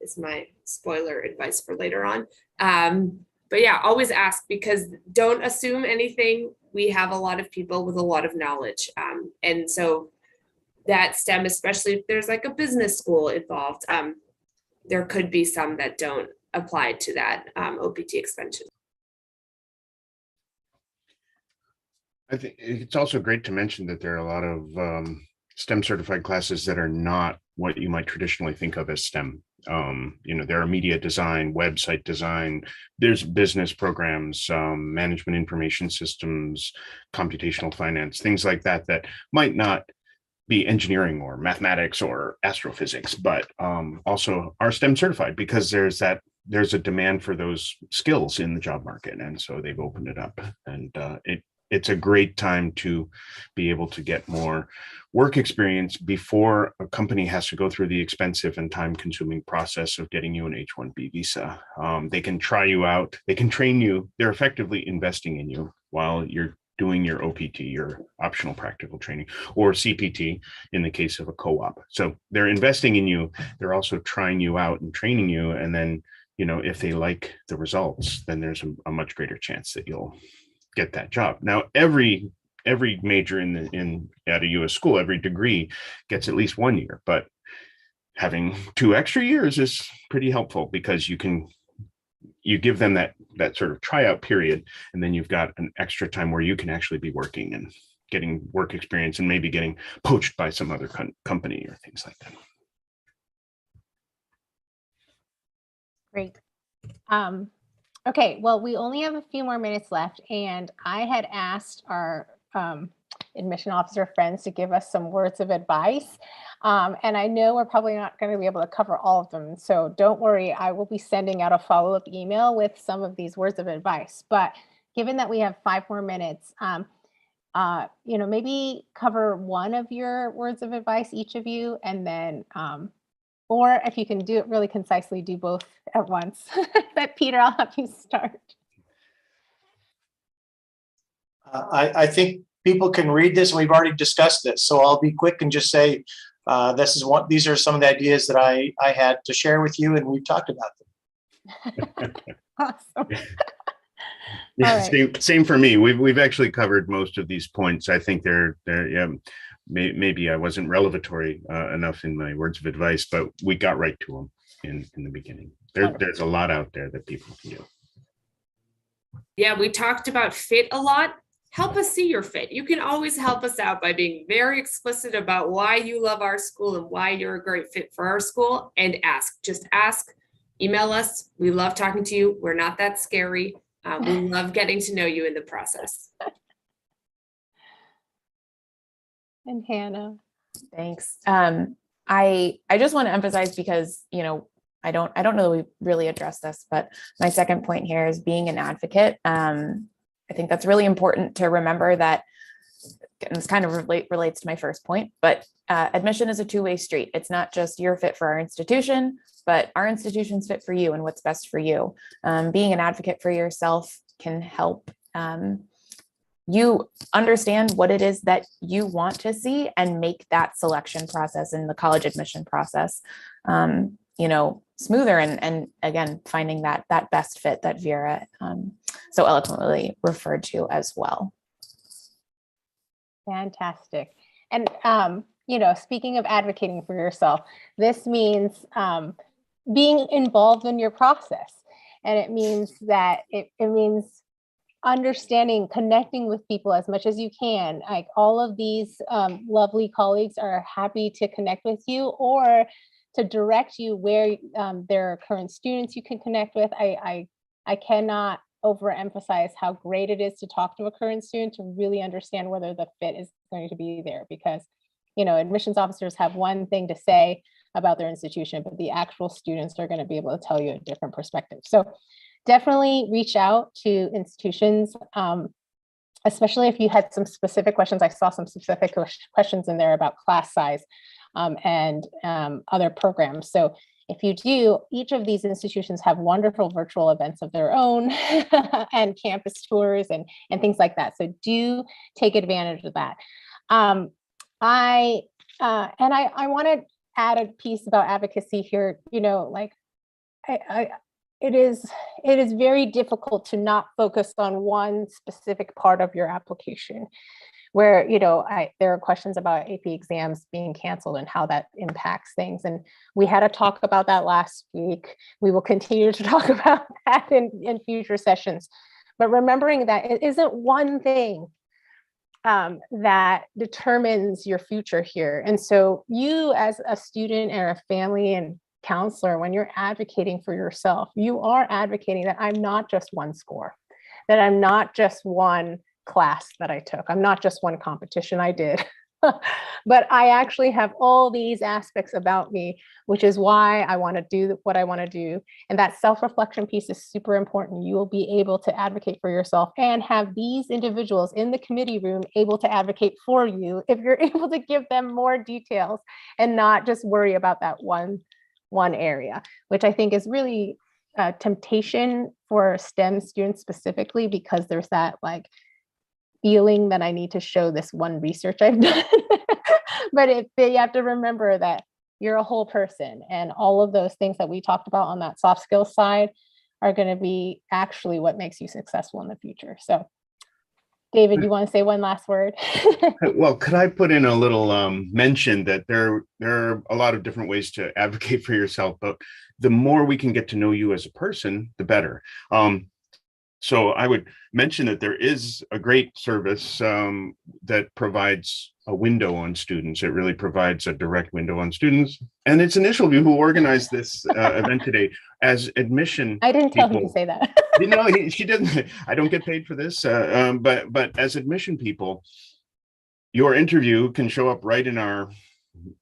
Speaker 5: is my spoiler advice for later on. But yeah, always ask, because don't assume anything. We have a lot of people with a lot of knowledge. And so that STEM, especially if there's like a business school involved, there could be some that don't apply to that OPT extension.
Speaker 4: I think it's also great to mention that there are a lot of STEM certified classes that are not what you might traditionally think of as STEM. There are media design, website design, there's business programs, management information systems, computational finance, things like that, that might not be engineering or mathematics or astrophysics, but also are STEM certified, because there's a demand for those skills in the job market. And so they've opened it up, and it's a great time to be able to get more work experience before a company has to go through the expensive and time-consuming process of getting you an H-1B visa. They can try you out, they can train you, they're effectively investing in you while you're doing your OPT, your optional practical training, or CPT in the case of a co-op. So they're investing in you. They're also trying you out and training you. And then, if they like the results, then there's a much greater chance that you'll get that job. Now, every major at a US school, every degree gets at least 1 year, but having 2 extra years is pretty helpful because you give them that sort of tryout period, and then you've got an extra time where you can actually be working and getting work experience and maybe getting poached by some other company or things like that.
Speaker 1: Great. Okay, well, we only have a few more minutes left, and I had asked our admission officer friends to give us some words of advice. And I know we're probably not going to be able to cover all of them. So don't worry, I will be sending out a follow-up email with some of these words of advice. But given that we have 5 more minutes, maybe cover one of your words of advice, each of you, and then, or if you can do it really concisely, do both at once. But Peter, I'll have you start.
Speaker 3: I think people can read this, and we've already discussed this. So I'll be quick and just say, these are some of the ideas that I had to share with you, and we've talked about them.
Speaker 1: Awesome.
Speaker 4: Yeah,
Speaker 1: right.
Speaker 4: same for me. We've actually covered most of these points. I think maybe I wasn't revelatory enough in my words of advice, but we got right to them in the beginning. There's a lot out there that people can do.
Speaker 5: Yeah, we talked about fit a lot. Help us see your fit. You can always help us out by being very explicit about why you love our school and why you're a great fit for our school, and just ask, email us. We love talking to you. We're not that scary. We love getting to know you in the process.
Speaker 1: And Hannah.
Speaker 2: Thanks. I just want to emphasize, because, I don't know that we really addressed this, but my second point here is being an advocate. I think that's really important to remember that, and this kind of relates to my first point, but admission is a two-way street. It's not just you're fit for our institution, but our institution's fit for you and what's best for you. Being an advocate for yourself can help you understand what it is that you want to see and make that selection process in the college admission process, smoother, and again, finding that best fit that Vera so eloquently referred to as well.
Speaker 1: Fantastic. And, speaking of advocating for yourself, this means being involved in your process. And it means that it means understanding, connecting with people as much as you can. Like, all of these lovely colleagues are happy to connect with you or to direct you where there are current students you can connect with. I cannot overemphasize how great it is to talk to a current student to really understand whether the fit is going to be there, because admissions officers have one thing to say about their institution, but the actual students are going to be able to tell you a different perspective. So definitely reach out to institutions, especially if you had some specific questions. I saw some specific questions in there about class size and other programs. So if you do, each of these institutions have wonderful virtual events of their own and campus tours and things like that. So do take advantage of that. I want to add a piece about advocacy here. It is very difficult to not focus on one specific part of your application, where there are questions about AP exams being canceled and how that impacts things. And we had a talk about that last week. We will continue to talk about that in future sessions. But remembering that it isn't one thing that determines your future here. And so you, as a student or a family and counselor, when you're advocating for yourself, you are advocating that I'm not just one score, that I'm not just one class that I took, I'm not just one competition I did, but I actually have all these aspects about me, which is why I want to do what I want to do. And that self-reflection piece is super important. You will be able to advocate for yourself and have these individuals in the committee room able to advocate for you if you're able to give them more details and not just worry about that one area, which I think is really a temptation for STEM students specifically, because there's that feeling that I need to show this one research I've done. But you have to remember that you're a whole person, and all of those things that we talked about on that soft skills side are going to be actually what makes you successful in the future. So David, you want to say one last word?
Speaker 4: Well, could I put in a little mention that there are a lot of different ways to advocate for yourself, but the more we can get to know you as a person, the better. So I would mention that there is a great service that provides a window on students. It really provides a direct window on students. And it's Initial View who organized this event today as admission.
Speaker 1: I didn't tell him to say that.
Speaker 4: She didn't. I don't get paid for this. But as admission people, your interview can show up right in our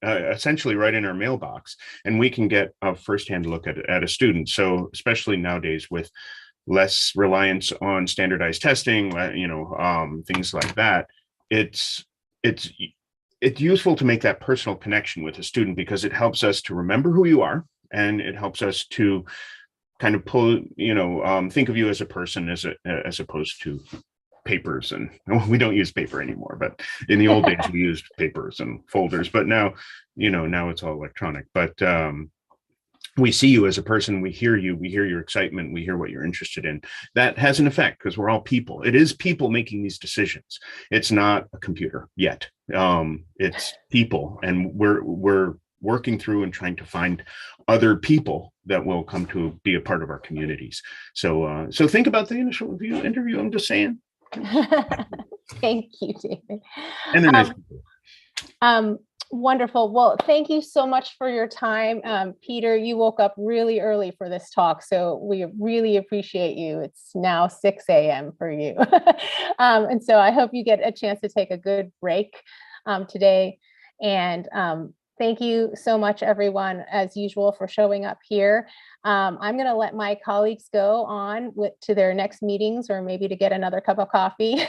Speaker 4: essentially right in our mailbox, and we can get a firsthand look at a student. So especially nowadays with less reliance on standardized testing, things like that, it's useful to make that personal connection with a student, because it helps us to remember who you are, and it helps us to kind of think of you as a person as opposed to papers. And we don't use paper anymore, but in the old days we used papers and folders, but now it's all electronic. But we see you as a person, we hear you, we hear your excitement, we hear what you're interested in. That has an effect, because we're all people. It is people making these decisions. It's not a computer yet. It's people, and we're working through and trying to find other people that will come to be a part of our communities. So think about the Initial View interview. I'm just saying.
Speaker 1: Thank you, David.
Speaker 4: And they're nice people.
Speaker 1: Wonderful. Well, thank you so much for your time. Peter, you woke up really early for this talk, so we really appreciate you. It's now 6 a.m. for you. And so I hope you get a chance to take a good break today. And thank you so much, everyone, as usual, for showing up here. I'm going to let my colleagues go on to their next meetings, or maybe to get another cup of coffee.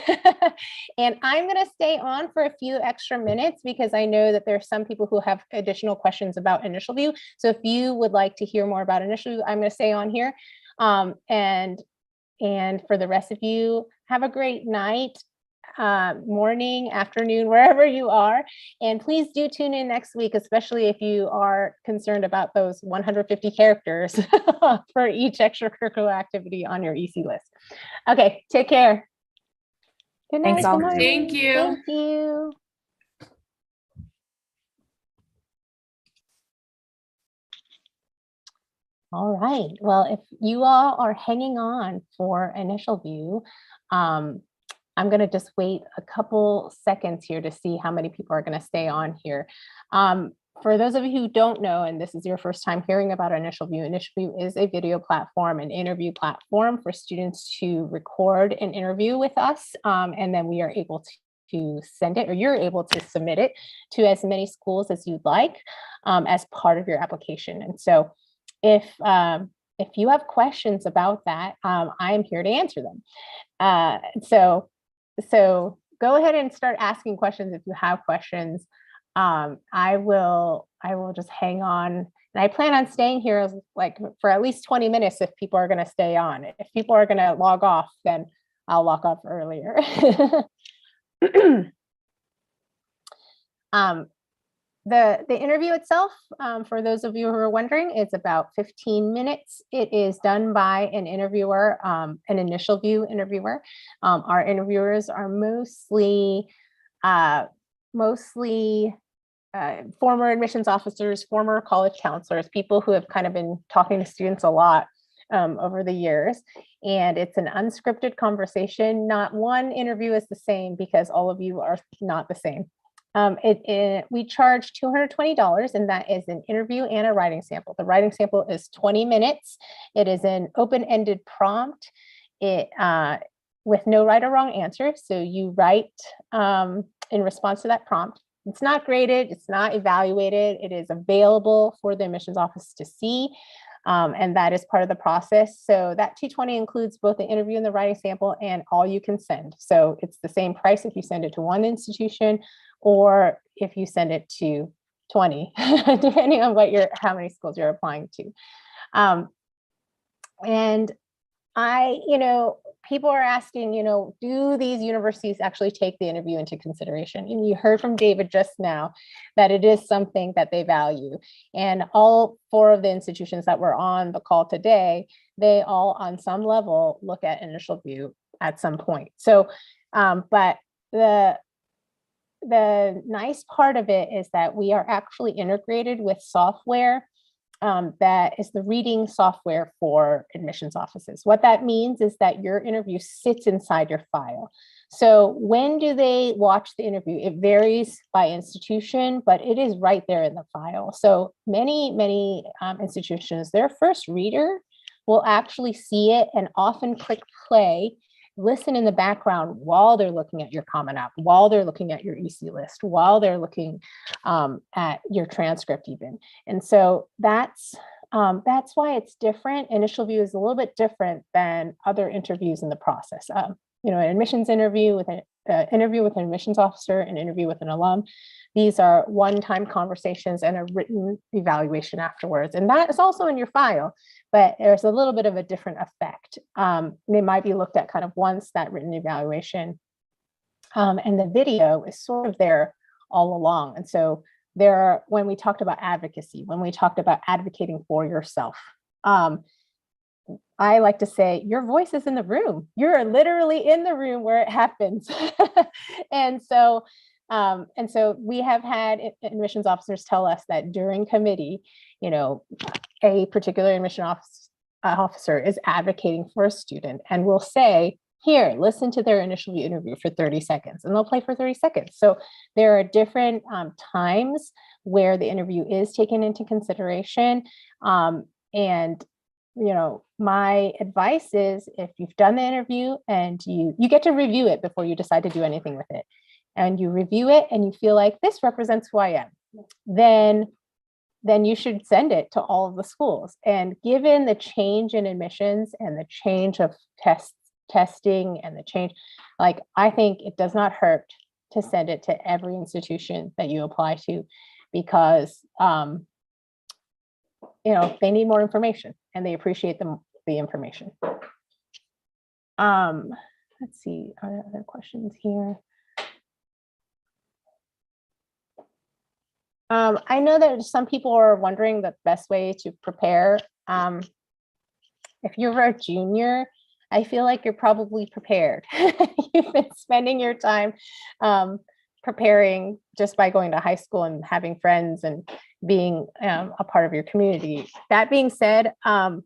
Speaker 1: And I'm going to stay on for a few extra minutes, because I know that there are some people who have additional questions about Initial View. So if you would like to hear more about Initial View, I'm going to stay on here. And for the rest of you, have a great night, morning, afternoon, wherever you are. And please do tune in next week, especially if you are concerned about those 150 characters for each extracurricular activity on your EC list. Okay, take care. Good night.
Speaker 2: Thanks all.
Speaker 1: Good morning.
Speaker 5: Thank you.
Speaker 1: Thank you. All right. Well, if you all are hanging on for Initial View, I'm going to just wait a couple seconds here to see how many people are going to stay on here. For those of you who don't know, and this is your first time hearing about Initial View is a video platform, an interview platform for students to record an interview with us, and then we are able to send it, or you're able to submit it to as many schools as you'd like as part of your application. And so if you have questions about that, I'm here to answer them. So go ahead and start asking questions if you have questions. I will just hang on, and I plan on staying here for at least 20 minutes if people are going to stay on. If people are going to log off, then I'll log off earlier. The interview itself, for those of you who are wondering, is about 15 minutes. It is done by an interviewer, an Initial View interviewer. Our interviewers are mostly former admissions officers, former college counselors, people who have kind of been talking to students a lot over the years. And it's an unscripted conversation. Not one interview is the same, because all of you are not the same. We charge $220, and that is an interview and a writing sample. The writing sample is 20 minutes. It is an open-ended prompt with no right or wrong answer. So you write in response to that prompt. It's not graded, it's not evaluated. It is available for the admissions office to see. And that is part of the process. So that $220 includes both the interview and the writing sample, and all you can send. So it's the same price if you send it to one institution, or if you send it to 20, depending on how many schools you're applying to. And I people are asking, do these universities actually take the interview into consideration? And you heard from David just now that it is something that they value. And all 4 of the institutions that were on the call today, they all on some level look at initial view at some point. So, but the nice part of it is that we are actually integrated with software that is the reading software for admissions offices. What that means is that your interview sits inside your file. So when do they watch the interview? It varies by institution, but it is right there in the file. So many institutions, their first reader will actually see it and often click play, listen in the background while they're looking at your Common App, while they're looking at your EC list, while they're looking at your transcript even. And so that's why it's different. Initial view is a little bit different than other interviews in the process. An admissions interview with an interview with an admissions officer, an interview with an alum. These are one-time conversations and a written evaluation afterwards. And that is also in your file, but there's a little bit of a different effect. They might be looked at kind of once, that written evaluation. And the video is sort of there all along. And so when we talked about advocacy, when we talked about advocating for yourself, I like to say your voice is in the room. You're literally in the room where it happens. And so we have had admissions officers tell us that during committee, a particular admission officer is advocating for a student and will say, here, listen to their initial interview for 30 seconds, and they'll play for 30 seconds. So there are different times where the interview is taken into consideration. And my advice is, if you've done the interview and you get to review it before you decide to do anything with it, and you review it and you feel like this represents who I am, then you should send it to all of the schools. And given the change in admissions and the change of testing and the change, I think it does not hurt to send it to every institution that you apply to, because they need more information and they appreciate the information. Let's see, are there other questions here? I know that some people are wondering the best way to prepare. If you're a junior, I feel like you're probably prepared. You've been spending your time preparing just by going to high school and having friends and being a part of your community. That being said, the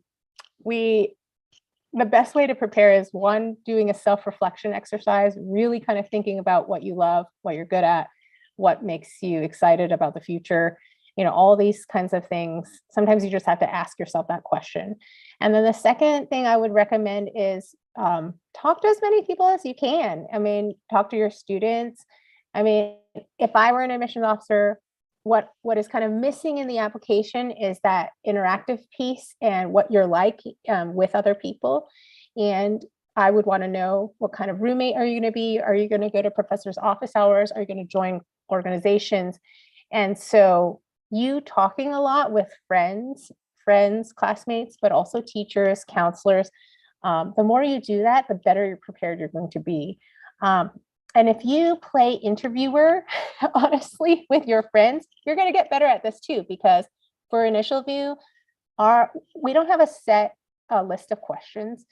Speaker 1: best way to prepare is, one, doing a self-reflection exercise, really kind of thinking about what you love, what you're good at, what makes you excited about the future, all these kinds of things. Sometimes you just have to ask yourself that question. And then the second thing I would recommend is talk to as many people as you can. Talk to your students. If I were an admissions officer, what is kind of missing in the application is that interactive piece and what you're like with other people. And I would want to know, what kind of roommate are you going to be? Are you going to go to professors' office hours? Are you going to join organizations? And so you talking a lot with friends, classmates, but also teachers, counselors, the more you do that, the better you're prepared you're going to be. And if you play interviewer, honestly, with your friends, you're going to get better at this too, because for initial view, we don't have a set list of questions,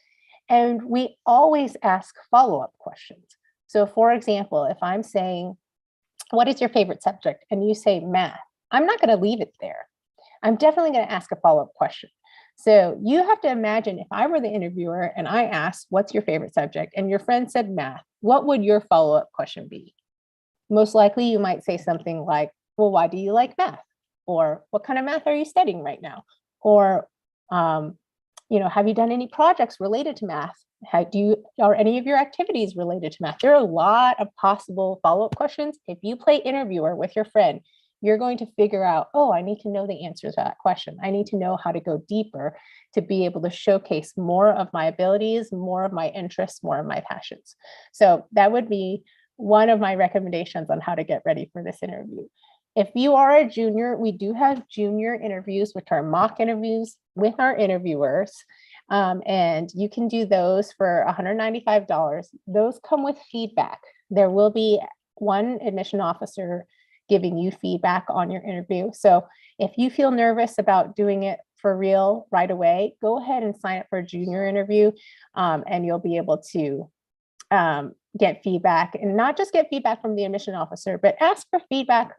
Speaker 1: and we always ask follow-up questions. So for example, if I'm saying, what is your favorite subject? And you say math, I'm not going to leave it there. I'm definitely going to ask a follow-up question. So you have to imagine, if I were the interviewer and I asked, what's your favorite subject? And your friend said math, what would your follow-up question be? Most likely you might say something like, well, why do you like math? Or what kind of math are you studying right now? Or, have you done any projects related to math? Are any of your activities related to math? There are a lot of possible follow-up questions. If you play interviewer with your friend, you're going to figure out, oh, I need to know the answer to that question. I need to know how to go deeper to be able to showcase more of my abilities, more of my interests, more of my passions. So that would be one of my recommendations on how to get ready for this interview. If you are a junior, we do have junior interviews, which are mock interviews with our interviewers. And you can do those for $195. Those come with feedback. There will be one admission officer giving you feedback on your interview. So if you feel nervous about doing it for real right away, go ahead and sign up for a junior interview, and you'll be able to get feedback, and not just get feedback from the admission officer, but ask for feedback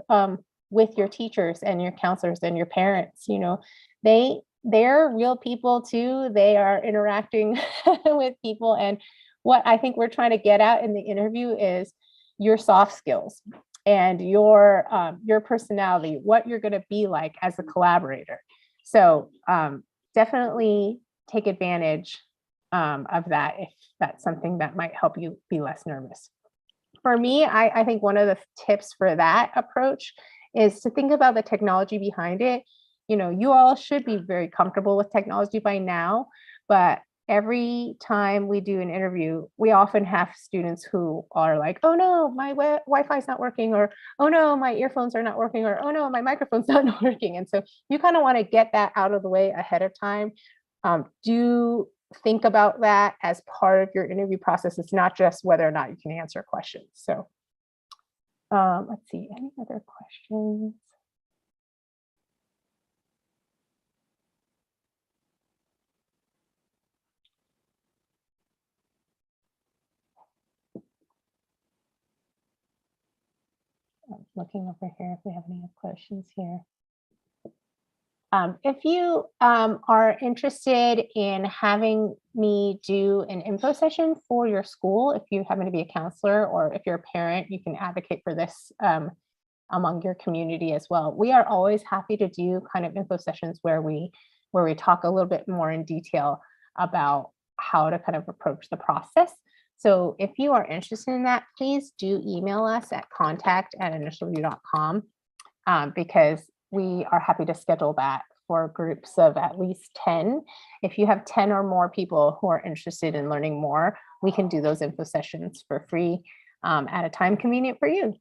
Speaker 1: with your teachers and your counselors and your parents. You know, they're real people too. They are interacting with people. And what I think we're trying to get at in the interview is your soft skills and your personality, what you're going to be like as a collaborator. So definitely take advantage of that if that's something that might help you be less nervous. For me, I think one of the tips for that approach is to think about the technology behind it. You know, you all should be very comfortable with technology by now, but every time we do an interview, we often have students who are like, oh no, my Wi-Fi is not working, or oh no, my earphones are not working, or oh no, my microphone's not working. And so you kind of want to get that out of the way ahead of time. Do think about that as part of your interview process. It's not just whether or not you can answer questions. So let's see, any other questions? I'm looking over here if we have any questions here. If you are interested in having me do an info session for your school, if you happen to be a counselor or if you're a parent, you can advocate for this among your community as well. We are always happy to do kind of info sessions where we talk a little bit more in detail about how to kind of approach the process. So if you are interested in that, please do email us at contact@initialview.com because we are happy to schedule that for groups of at least 10. If you have 10 or more people who are interested in learning more, we can do those info sessions for free at a time convenient for you.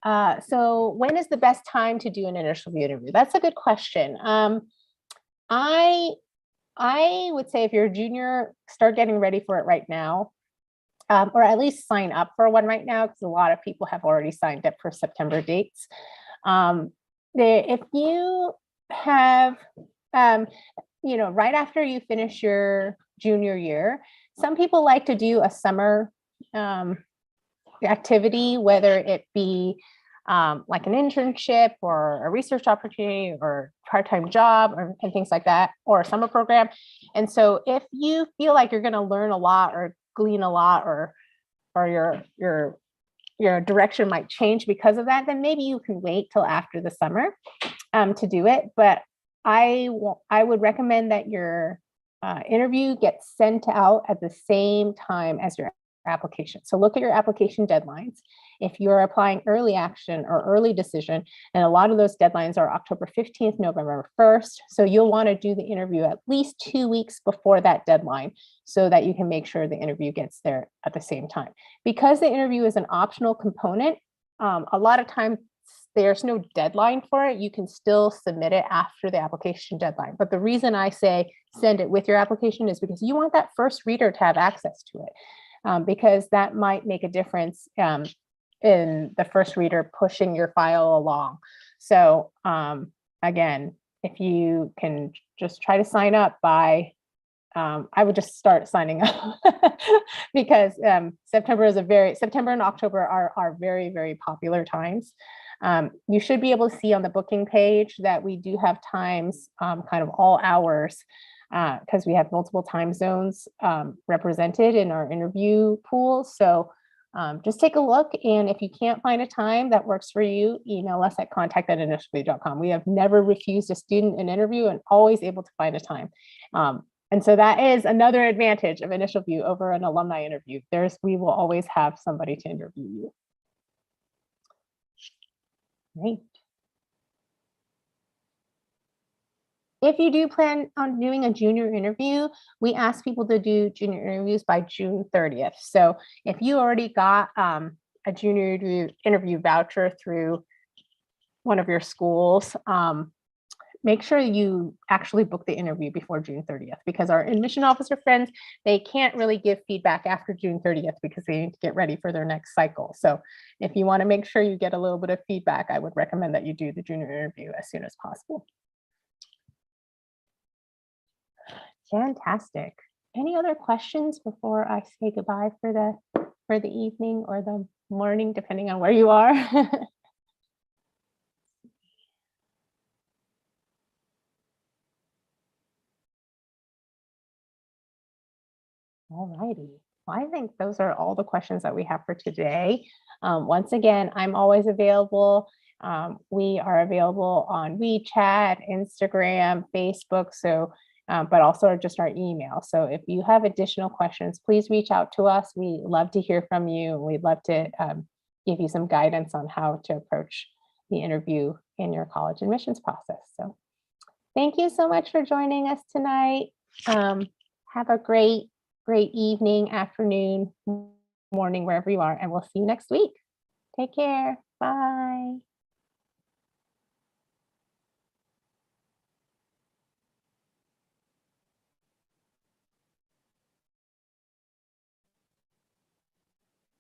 Speaker 1: So when is the best time to do an initial view interview? That's a good question. I would say if you're a junior, start getting ready for it right now. Or at least sign up for one right now, because a lot of people have already signed up for September dates. If you have, you know, right after you finish your junior year, some people like to do a summer activity, whether it be like an internship or a research opportunity or part-time job and things like that, or a summer program. And so if you feel like you're going to learn a lot or glean a lot, or your direction might change because of that, then maybe you can wait till after the summer to do it. But I would recommend that your interview gets sent out at the same time as your application. So look at your application deadlines. If you're applying early action or early decision, and a lot of those deadlines are October 15th, November 1st. So you'll want to do the interview at least 2 weeks before that deadline so that you can make sure the interview gets there at the same time. Because the interview is an optional component, a lot of times there's no deadline for it. You can still submit it after the application deadline. But the reason I say send it with your application is because you want that first reader to have access to it. Because that might make a difference in the first reader pushing your file along. So again, if you can just try to sign up by, I would just start signing up because September and October are very, very popular times. You should be able to see on the booking page that we do have times, kind of all hours, because we have multiple time zones represented in our interview pool. So just take a look, and if you can't find a time that works for you, email us at contact@initialview.com. We have never refused a student an interview and always able to find a time. And so that is another advantage of Initial View over an alumni interview. We will always have somebody to interview you. Great. If you do plan on doing a junior interview, we ask people to do junior interviews by June 30th. So if you already got a junior interview voucher through one of your schools, make sure you actually book the interview before June 30th, because our admission officer friends, they can't really give feedback after June 30th because they need to get ready for their next cycle. So if you want to make sure you get a little bit of feedback, I would recommend that you do the junior interview as soon as possible. Fantastic. Any other questions before I say goodbye for the evening or the morning, depending on where you are? All righty. Well, I think those are all the questions that we have for today. Once again, I'm always available. We are available on WeChat, Instagram, Facebook, so but also just our email. So if you have additional questions, please reach out to us. We love to hear from you. We'd love to give you some guidance on how to approach the interview in your college admissions process. So thank you so much for joining us tonight. Have a great evening, afternoon, morning, wherever you are, and we'll see you next week. Take care. Bye.